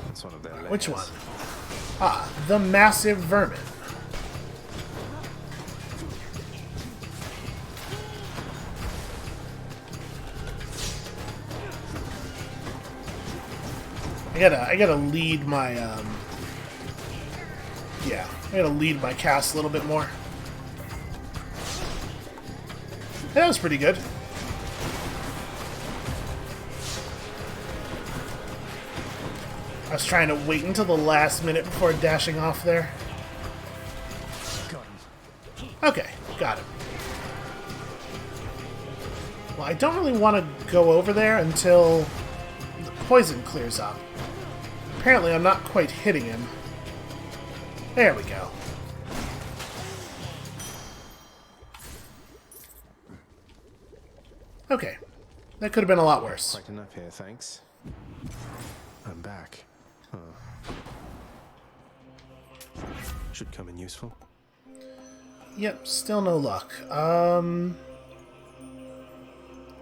That's one of their Which one? Ah, the massive vermin. I gotta lead my yeah, I gotta lead my cast a little bit more. That was pretty good. I was trying to wait until the last minute before dashing off there. Okay, got him. Well, I don't really want to go over there until the poison clears up. Apparently, I'm not quite hitting him. There we go. Okay. That could have been a lot worse. Quite enough here, thanks. I'm back. Huh. Should come in useful. Yep, still no luck.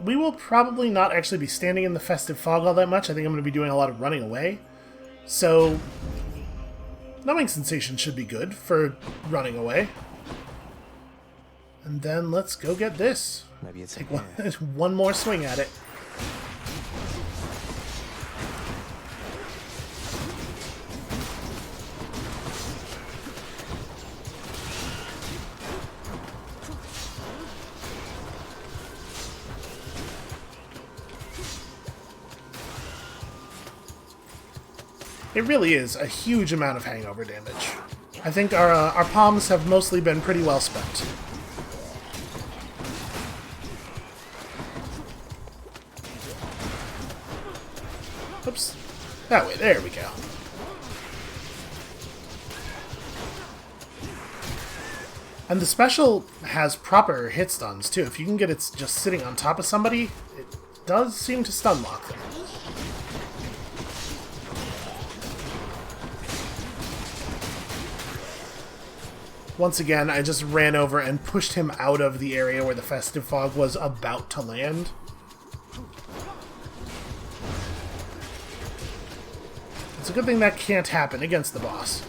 We will probably not actually be standing in the festive fog all that much. I think I'm going to be doing a lot of running away. So, numbing sensation should be good for running away. And then let's go get this. Maybe it's take one more swing at it. It really is a huge amount of hangover damage. I think our palms have mostly been pretty well spent. Oops. That way, there we go. And the special has proper hit stuns too. If you can get it just sitting on top of somebody, it does seem to stun lock them. Once again, I just ran over and pushed him out of the area where the festive fog was about to land. It's a good thing that can't happen against the boss.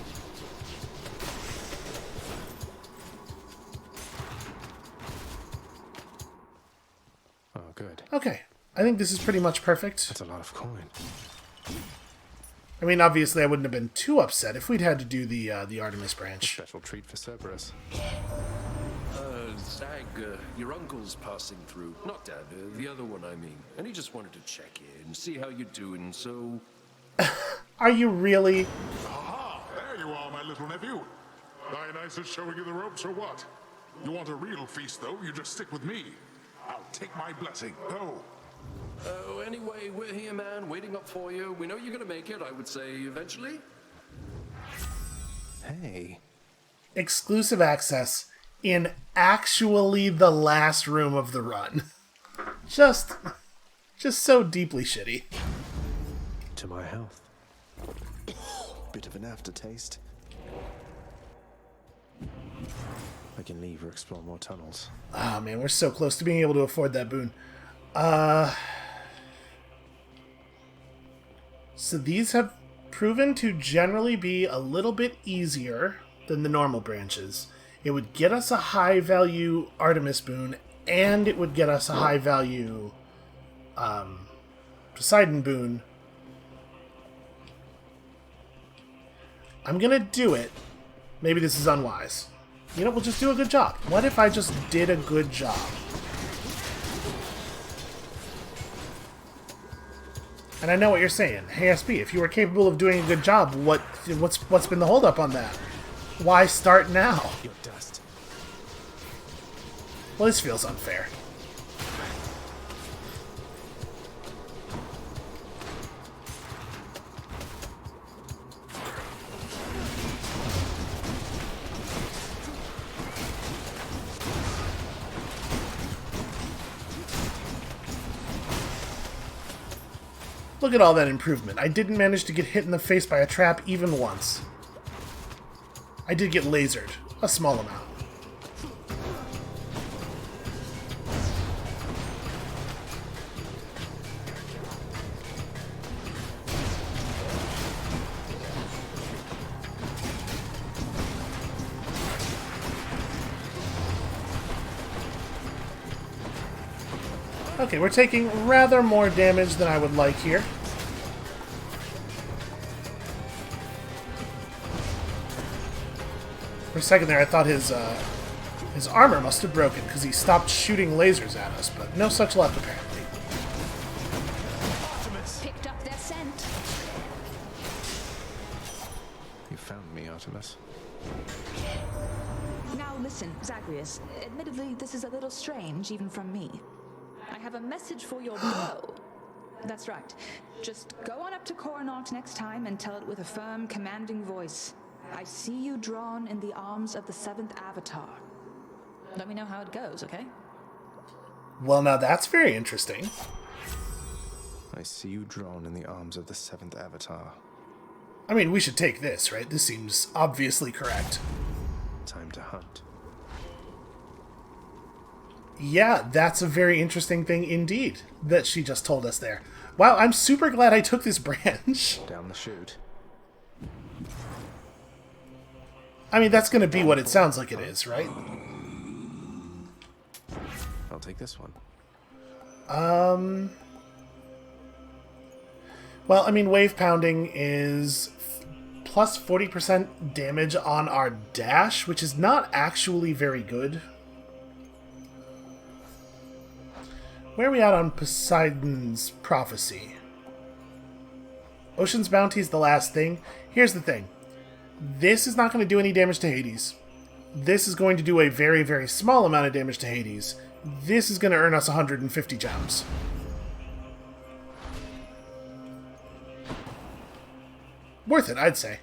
Oh, good. Okay, I think this is pretty much perfect. That's a lot of coin. I mean, obviously I wouldn't have been too upset if we'd had to do the Artemis branch. A special treat for Cerberus. Zag, your uncle's passing through. Not Dad, the other one, I mean. And he just wanted to check in, see how you're doing, so... Are you really? Aha! There you are, my little nephew. Dionysus showing you the ropes or what? You want a real feast, though? You just stick with me. I'll take my blessing. Go. Oh, anyway, we're here, man, waiting up for you. We know you're gonna make it, I would say, eventually. Hey. Exclusive access in actually the last room of the run. Just so deeply shitty. To my health. Bit of an aftertaste. I can leave or explore more tunnels. Oh man, we're so close to being able to afford that boon. So these have proven to generally be a little bit easier than the normal branches. It would get us a high value Artemis boon, and it would get us a high value Poseidon boon. I'm gonna do it. Maybe this is unwise. You know, we'll just do a good job. What if I just did a good job? And I know what you're saying. Hey, SP, if you were capable of doing a good job, what's been the holdup on that? Why start now? Your dust. Well, this feels unfair. Look at all that improvement. I didn't manage to get hit in the face by a trap even once. I did get lasered. A small amount. Okay, we're taking rather more damage than I would like here. For a second there, I thought his armor must have broken because he stopped shooting lasers at us, but no such luck apparently. Picked up their scent. You found me, Artemis. Now listen, Zagreus. Admittedly, this is a little strange, even from me. I have a message for your bro. That's right. Just go on up to Coronat next time and tell it with a firm, commanding voice. I see you drawn in the arms of the 7th Avatar. Let me know how it goes, okay? Well, now that's very interesting. I see you drawn in the arms of the 7th Avatar. I mean, we should take this, right? This seems obviously correct. Time to hunt. Yeah, that's a very interesting thing indeed that she just told us there. Wow, I'm super glad I took this branch. Down the chute. I mean, that's going to be what it sounds like it is, right? I'll take this one. Well, I mean, wave pounding is plus 40% damage on our dash, which is not actually very good. Where are we at on Poseidon's prophecy? Ocean's bounty is the last thing. Here's the thing. This is not going to do any damage to Hades. This is going to do a very, very small amount of damage to Hades. This is going to earn us 150 gems. Worth it, I'd say.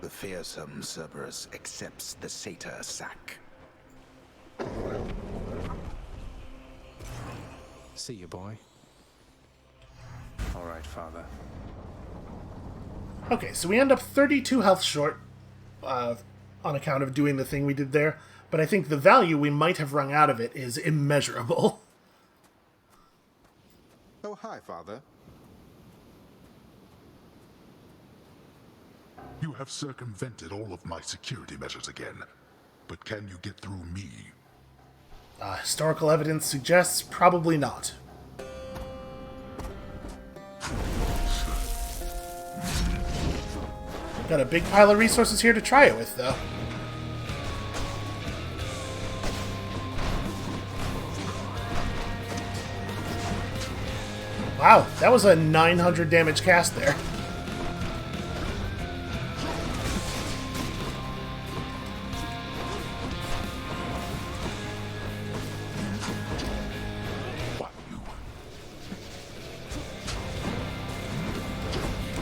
The fearsome Cerberus accepts the satyr sack. See you, boy. All right, father. Okay, so we end up 32 health short on account of doing the thing we did there, but I think the value we might have wrung out of it is immeasurable. Oh, hi, father. You have circumvented all of my security measures again, but can you get through me? Historical evidence suggests probably not. Got a big pile of resources here to try it with, though. Wow, that was a 900 damage cast there.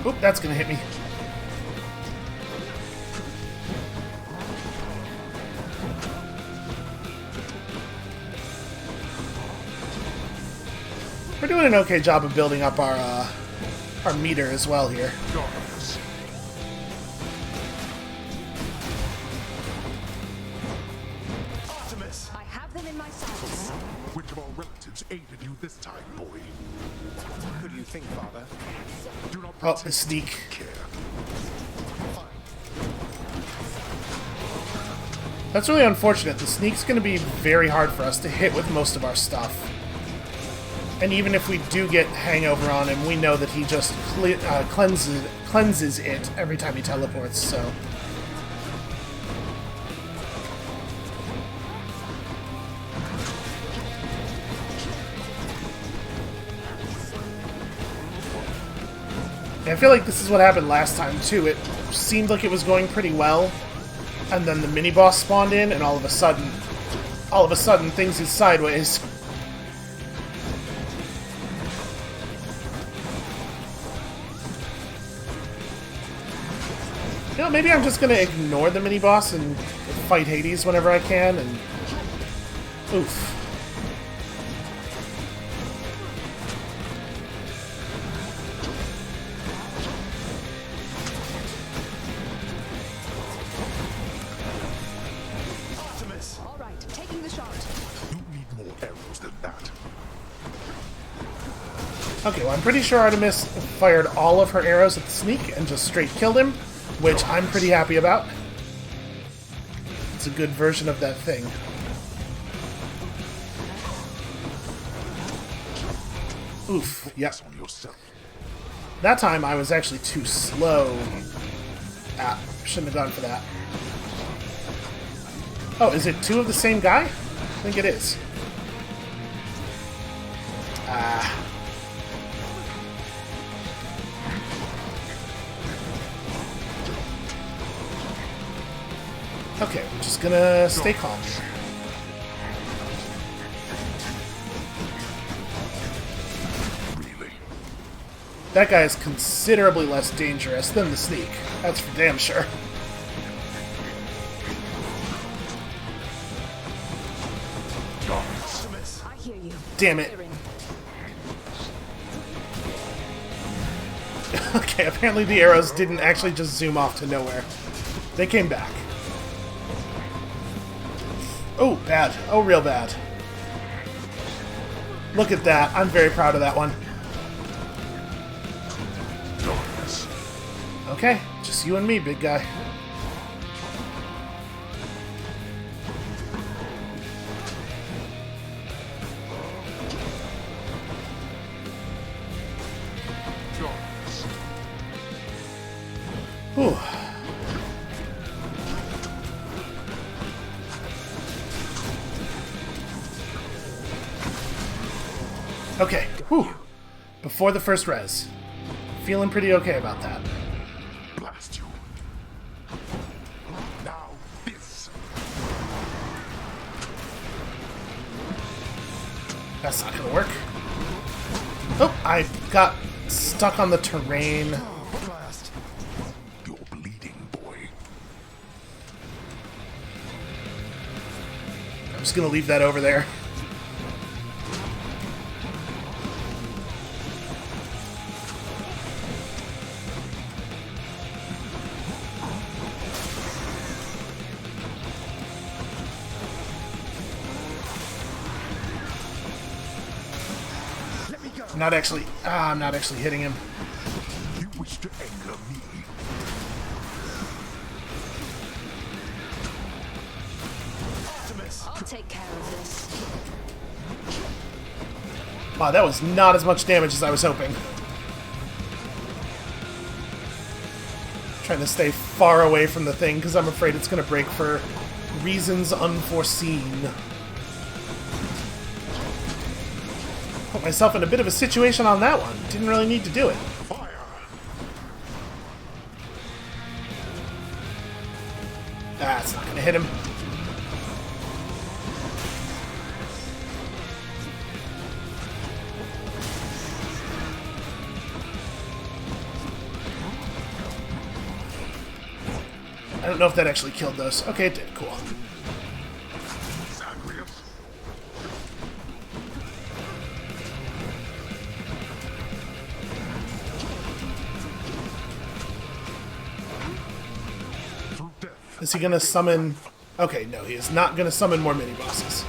Oop, that's gonna hit me. We're doing an okay job of building up our meter as well here. Artemis! I have them in my sights. Which of our relatives aided you this time, boy? Who do you think, Father? Do not Oh, the sneak. That's really unfortunate. The sneak's going to be very hard for us to hit with most of our stuff. And even if we do get hangover on him, we know that he just cleanses it every time he teleports, so... I feel like this is what happened last time, too. It seemed like it was going pretty well, and then the mini-boss spawned in, and all of a sudden, things is sideways. You know, maybe I'm just gonna ignore the mini-boss and fight Hades whenever I can, and... Oof. Artemis! All right, taking the shot. You need more arrows than that. Okay, well, I'm pretty sure Artemis fired all of her arrows at the sneak and just straight killed him, which I'm pretty happy about. It's a good version of that thing. Oof, yep. That time I was actually too slow. Ah, shouldn't have gone for that. Oh, is it two of the same guy? I think it is. Ah. Okay, we're just gonna stay calm. Really? That guy is considerably less dangerous than the sneak. That's for damn sure. I hear you. Damn it. Okay, apparently the arrows didn't actually just zoom off to nowhere. They came back. Oh, bad. Oh, real bad. Look at that. I'm very proud of that one. Okay, just you and me, big guy. Whew. Okay, whew. Before the first res. Feeling pretty okay about that. Blast you. Now this. That's not gonna work. Oh, I got stuck on the terrain. You're bleeding, boy. I'm just gonna leave that over there. I'm not actually hitting him. You wish to anger me. Artemis! I'll take care of this. Wow, that was not as much damage as I was hoping. Trying to stay far away from the thing because I'm afraid it's going to break for reasons unforeseen. Put myself in a bit of a situation on that one. Didn't really need to do it. Fire. That's not going to hit him. don't know if that actually killed those. Okay, it did. Cool. Is he gonna summon... Okay, no, he is not gonna summon more mini-bosses.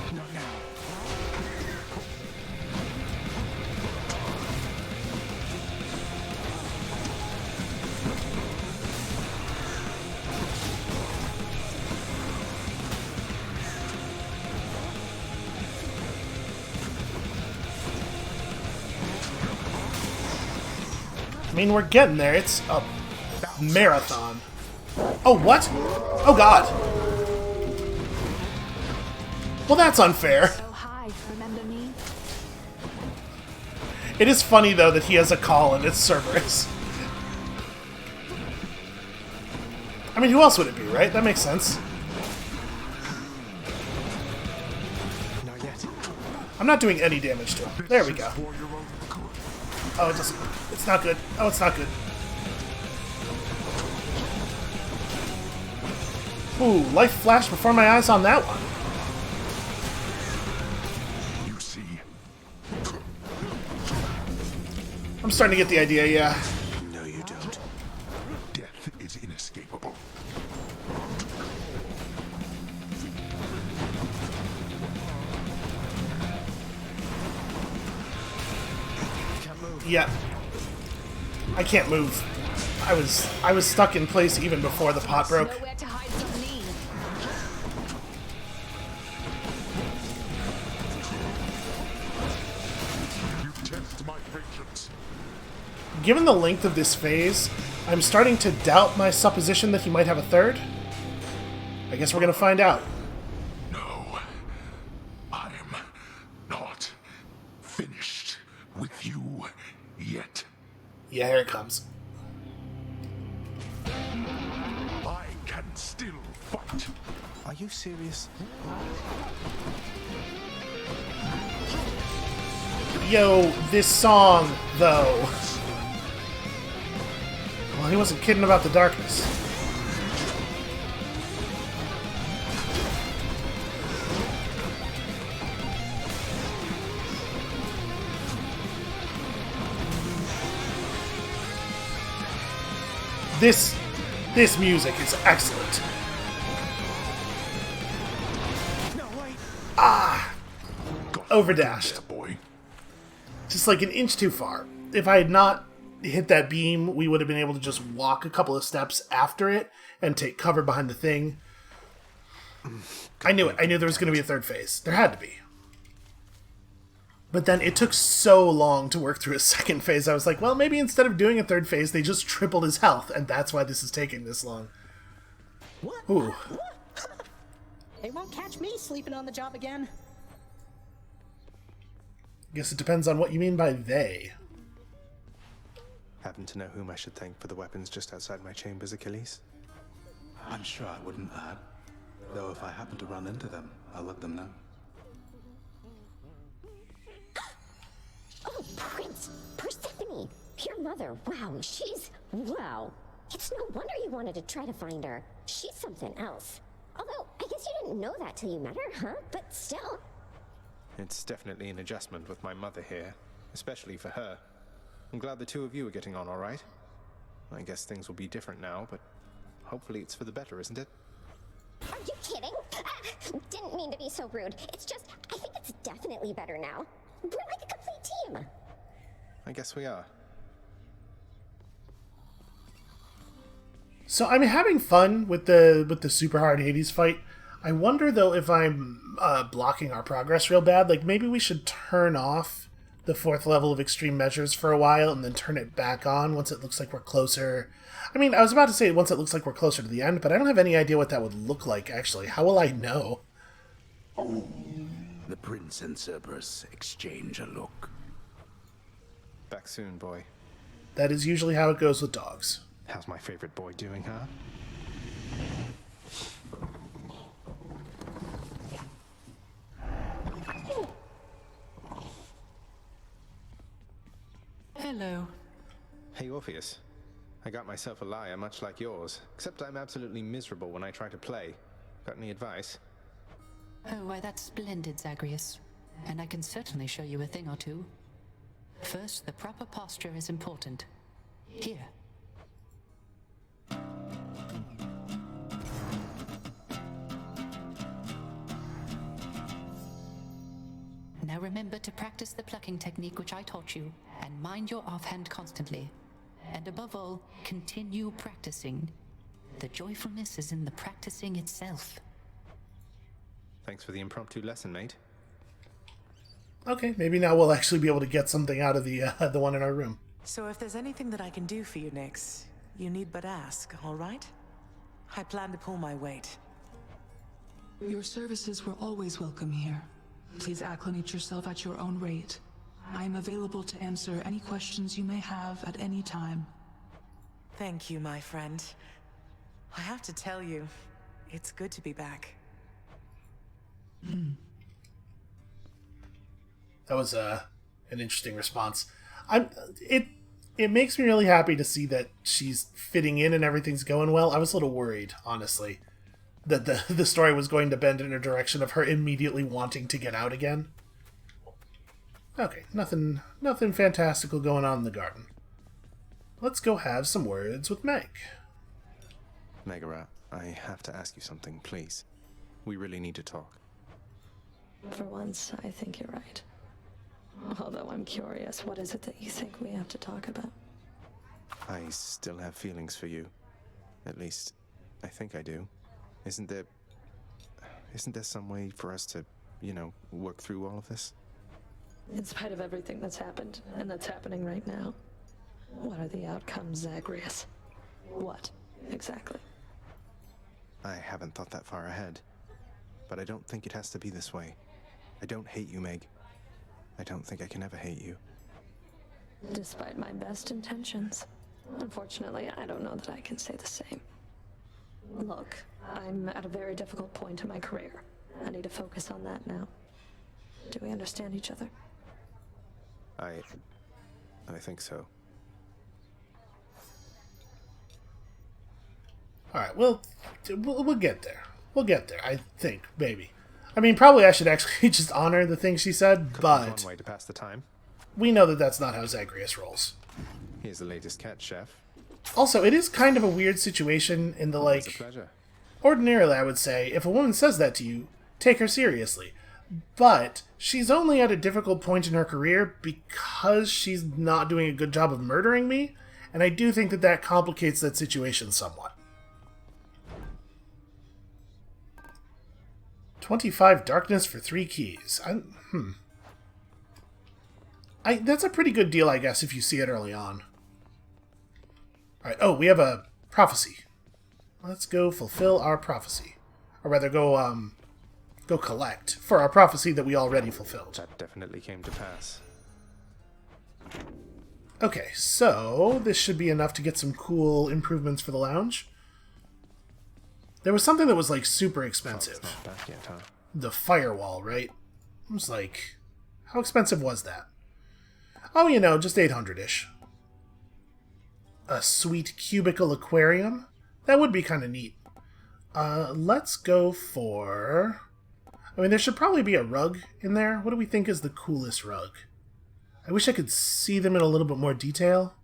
I mean, we're getting there. It's a marathon. Oh, what? Oh, God. Well, that's unfair. So high, remember me? It is funny, though, that he has a call and it's Cerberus. I mean, who else would it be, right? That makes sense. Not yet. I'm not doing any damage to him. There we go. Oh, it doesn't... It's not good. Oh, it's not good. Ooh, life flashed before my eyes on that one. You see? I'm starting to get the idea, yeah. No, you don't. Death is inescapable. Yeah. I can't move. I was stuck in place even before the pot broke. Nowhere to hide from me. You test my patience. Given the length of this phase, I'm starting to doubt my supposition that he might have a third. I guess we're gonna find out. No. I'm not finished with you yet. Yeah, here it comes. I can still fight. Are you serious? Yo, this song, though. Well, he wasn't kidding about the darkness. This music is excellent. Ah! Overdashed. Boy. Just like an inch too far. If I had not hit that beam, we would have been able to just walk a couple of steps after it and take cover behind the thing. I knew it. I knew there was going to be a third phase. There had to be. But then it took so long to work through a second phase, I was like, well, maybe instead of doing a third phase, they just tripled his health, and that's why this is taking this long. What? Ooh. They won't catch me sleeping on the job again. Guess it depends on what you mean by they. Happen to know whom I should thank for the weapons just outside my chambers, Achilles? I'm sure I wouldn't, lad. Though if I happen to run into them, I'll let them know. Oh, Prince! Persephone! Your mother, wow, she's... wow. It's no wonder you wanted to try to find her. She's something else. Although, I guess you didn't know that till you met her, huh? But still... It's definitely an adjustment with my mother here, especially for her. I'm glad the two of you are getting on all right. I guess things will be different now, but hopefully it's for the better, isn't it? Are you kidding? Didn't mean to be so rude. It's just, I think it's definitely better now. We're like a complete team. I guess we are. So I'm having fun with the super hard Hades fight. I wonder though if I'm blocking our progress real bad. Like maybe we should turn off the 4th level of extreme measures for a while and then turn it back on once it looks like we're closer. I mean, I was about to say once it looks like we're closer to the end, but I don't have any idea what that would look like actually. How will I know? The prince and Cerberus exchange a look. Back soon, boy. That is usually how it goes with dogs. How's my favorite boy doing, huh? Hello. Hey, Orpheus. I got myself a lyre much like yours, except I'm absolutely miserable when I try to play. Got any advice? Oh, why, that's splendid, Zagreus. And I can certainly show you a thing or two. First, the proper posture is important. Here. Now remember to practice the plucking technique which I taught you, and mind your offhand constantly. And above all, continue practicing. The joyfulness is in the practicing itself. Thanks for the impromptu lesson, mate. Okay, maybe now we'll actually be able to get something out of the one in our room. So if there's anything that I can do for you, Nyx, you need but ask, all right? I plan to pull my weight. Your services were always welcome here. Please acclimate yourself at your own rate. I am available to answer any questions you may have at any time. Thank you, my friend. I have to tell you, it's good to be back. That was an interesting response. It makes me really happy to see that she's fitting in and everything's going well. I was a little worried, honestly, that the story was going to bend in a direction of her immediately wanting to get out again. Okay, nothing fantastical going on in the garden. Let's go have some words with Meg. Megara, I have to ask you something, please. We really need to talk. For once, I think you're right. Although I'm curious, what is it that you think we have to talk about? I still have feelings for you. At least, I think I do. Isn't there some way for us to, work through all of this? In spite of everything that's happened, and that's happening right now, what are the outcomes, Zagreus? What, exactly? I haven't thought that far ahead. But I don't think it has to be this way. I don't hate you, Meg. I don't think I can ever hate you. Despite my best intentions. Unfortunately, I don't know that I can say the same. Look, I'm at a very difficult point in my career. I need to focus on that now. Do we understand each other? I think so. Alright, we'll get there. We'll get there, I think, maybe. I mean, probably I should actually just honor the thing she said, but one way to pass the time. We know that that's not how Zagreus rolls. Here's the latest cat, chef. Also, it is kind of a weird situation in the, It's a pleasure. Ordinarily, I would say, if a woman says that to you, take her seriously. But she's only at a difficult point in her career because she's not doing a good job of murdering me, and I do think that that complicates that situation somewhat. 25 darkness for 3 keys. That's a pretty good deal, I guess, if you see it early on. Alright, oh, we have a prophecy. Let's go fulfill our prophecy. Or rather, go collect for our prophecy that we already fulfilled. That definitely came to pass. Okay, so this should be enough to get some cool improvements for the lounge. There was something that was, super expensive. Not back yet, huh? The firewall, right? I was like, how expensive was that? Oh, just 800-ish. A sweet cubicle aquarium? That would be kind of neat. Let's go for... I mean, there should probably be a rug in there. What do we think is the coolest rug? I wish I could see them in a little bit more detail.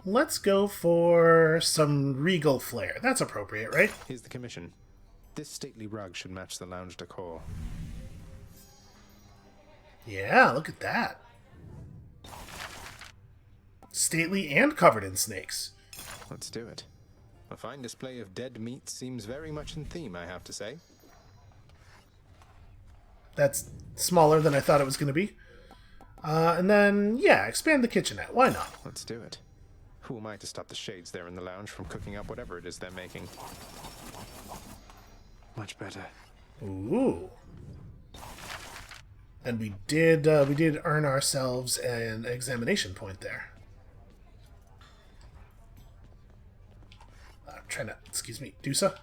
Let's go for some regal flair. That's appropriate, right? Here's the commission. This stately rug should match the lounge decor. Yeah, look at that. Stately and covered in snakes. Let's do it. A fine display of dead meat seems very much in theme, I have to say. That's smaller than I thought it was going to be. And then, yeah, expand the kitchenette. Why not? Let's do it. Who am I to stop the shades there in the lounge from cooking up whatever it is they're making? Much better. Ooh. And we did earn ourselves an examination point there. I'm trying to, Dusa?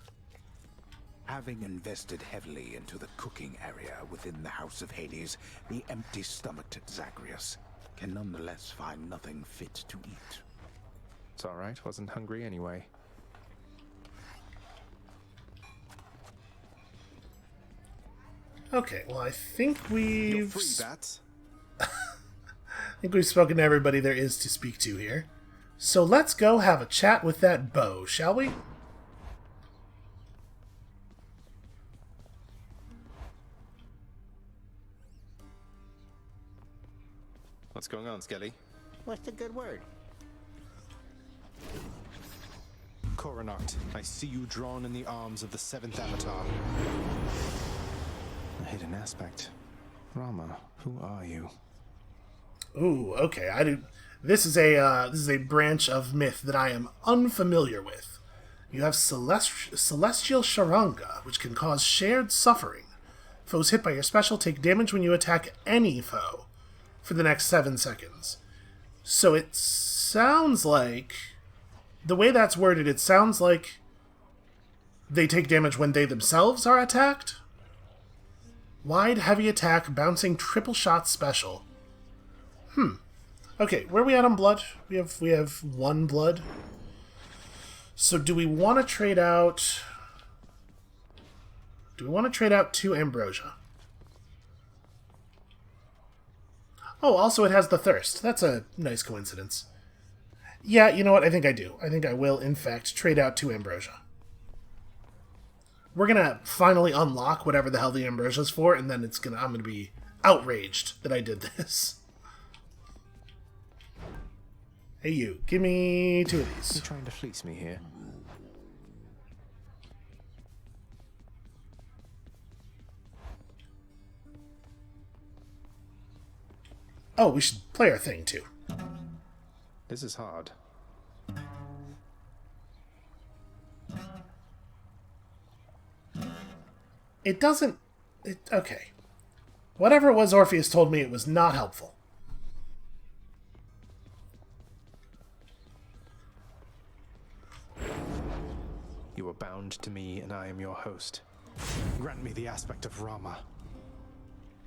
Having invested heavily into the cooking area within the House of Hades, the empty-stomached Zagreus can nonetheless find nothing fit to eat. It's alright, wasn't hungry anyway. Okay, well, I think we've... You're free, Bats. I think we've spoken to everybody there is to speak to here. So let's go have a chat with that bow, shall we? What's going on, Skelly? What's the good word? Coronacht, I see you drawn in the arms of the seventh avatar. A hidden aspect. Rama, who are you? Ooh, okay. This is a branch of myth that I am unfamiliar with. You have celestial charanga, which can cause shared suffering. Foes hit by your special take damage when you attack any foe for the next 7 seconds. So it sounds like, the way that's worded, it sounds like they take damage when they themselves are attacked. Wide, heavy attack, bouncing triple shot special. Okay, where are we at on blood? We have 1 blood. So do we want to trade out... Do we want to trade out 2 ambrosia? Oh, also it has the thirst. That's a nice coincidence. Yeah, you know what? I think I do. I think I will, in fact, trade out 2 ambrosia. We're gonna finally unlock whatever the hell the ambrosia's for, and then I'm gonna be outraged that I did this. Hey you, give me 2 of these. You're trying to fleece me here. Oh, we should play our thing, too. This is hard. It doesn't... okay. Whatever it was Orpheus told me, it was not helpful. You are bound to me, and I am your host. Grant me the aspect of Rama.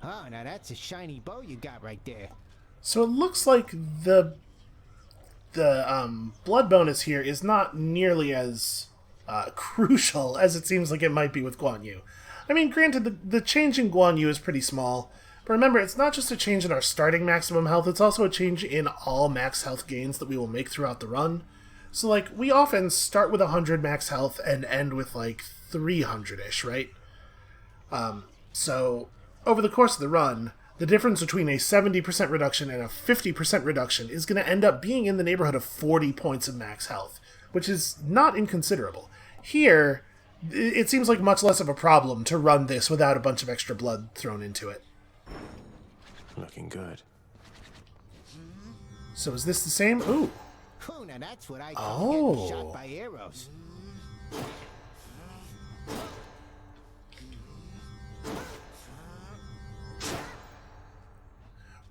Oh, now that's a shiny bow you got right there. So it looks like the blood bonus here is not nearly as crucial as it seems like it might be with Guan Yu. I mean, granted, the change in Guan Yu is pretty small, but remember, it's not just a change in our starting maximum health, it's also a change in all max health gains that we will make throughout the run. So, like, we often start with 100 max health and end with, like, 300-ish, right? So, over the course of the run, the difference between a 70% reduction and a 50% reduction is going to end up being in the neighborhood of 40 points of max health, which is not inconsiderable. Here, it seems like much less of a problem to run this without a bunch of extra blood thrown into it. Looking good. So is this the same? Ooh. Oh, now that's what I call getting shot Oh. by arrows.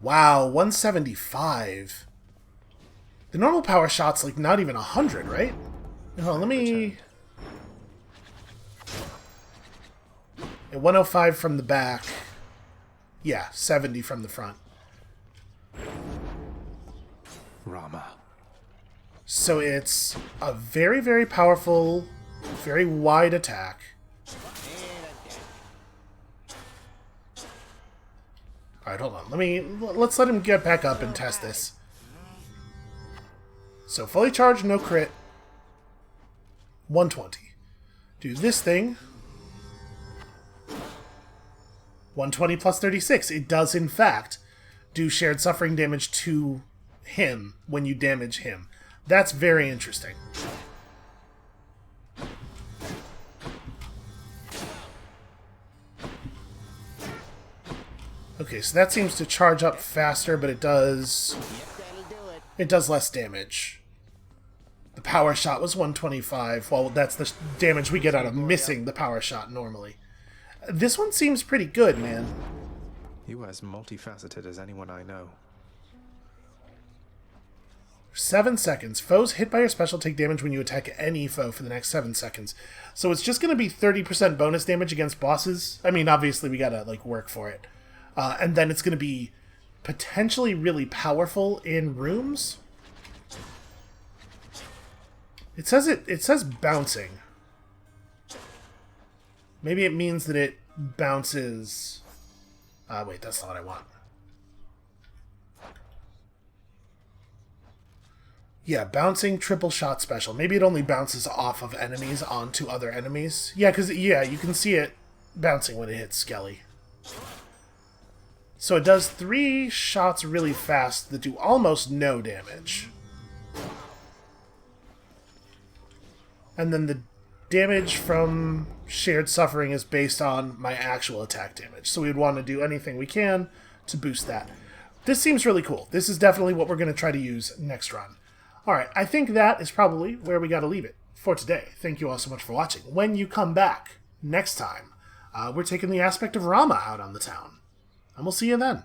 Wow, 175. The normal power shot's like not even 100, right? Hold on, let me... At 105 from the back. Yeah, 70 from the front. Rama. So it's a very, very powerful, very wide attack. Alright, hold on. Let's let him get back up and test this. So fully charged, no crit. 120. Do this thing. 120 plus 36. It does, in fact, do shared suffering damage to him when you damage him. That's very interesting. Okay, so that seems to charge up faster, but it does less damage. The power shot was 125. Well, that's the damage we get out of missing the power shot normally. This one seems pretty good, man. You are as multifaceted as anyone I know. 7 seconds. Foes hit by your special take damage when you attack any foe for the next 7 seconds. So it's just going to be 30% bonus damage against bosses. I mean, obviously we gotta, like, work for it. And then it's going to be potentially really powerful in rooms. It says bouncing. Maybe it means that it bounces... wait, that's not what I want. Yeah, bouncing triple shot special. Maybe it only bounces off of enemies onto other enemies. Yeah, because, yeah, you can see it bouncing when it hits Skelly. So it does 3 shots really fast that do almost no damage. And then the damage from shared suffering is based on my actual attack damage. So we'd want to do anything we can to boost that. This seems really cool. This is definitely what we're going to try to use next run. Alright, I think that is probably where we got to leave it for today. Thank you all so much for watching. When you come back next time, we're taking the aspect of Rama out on the town. And we'll see you then.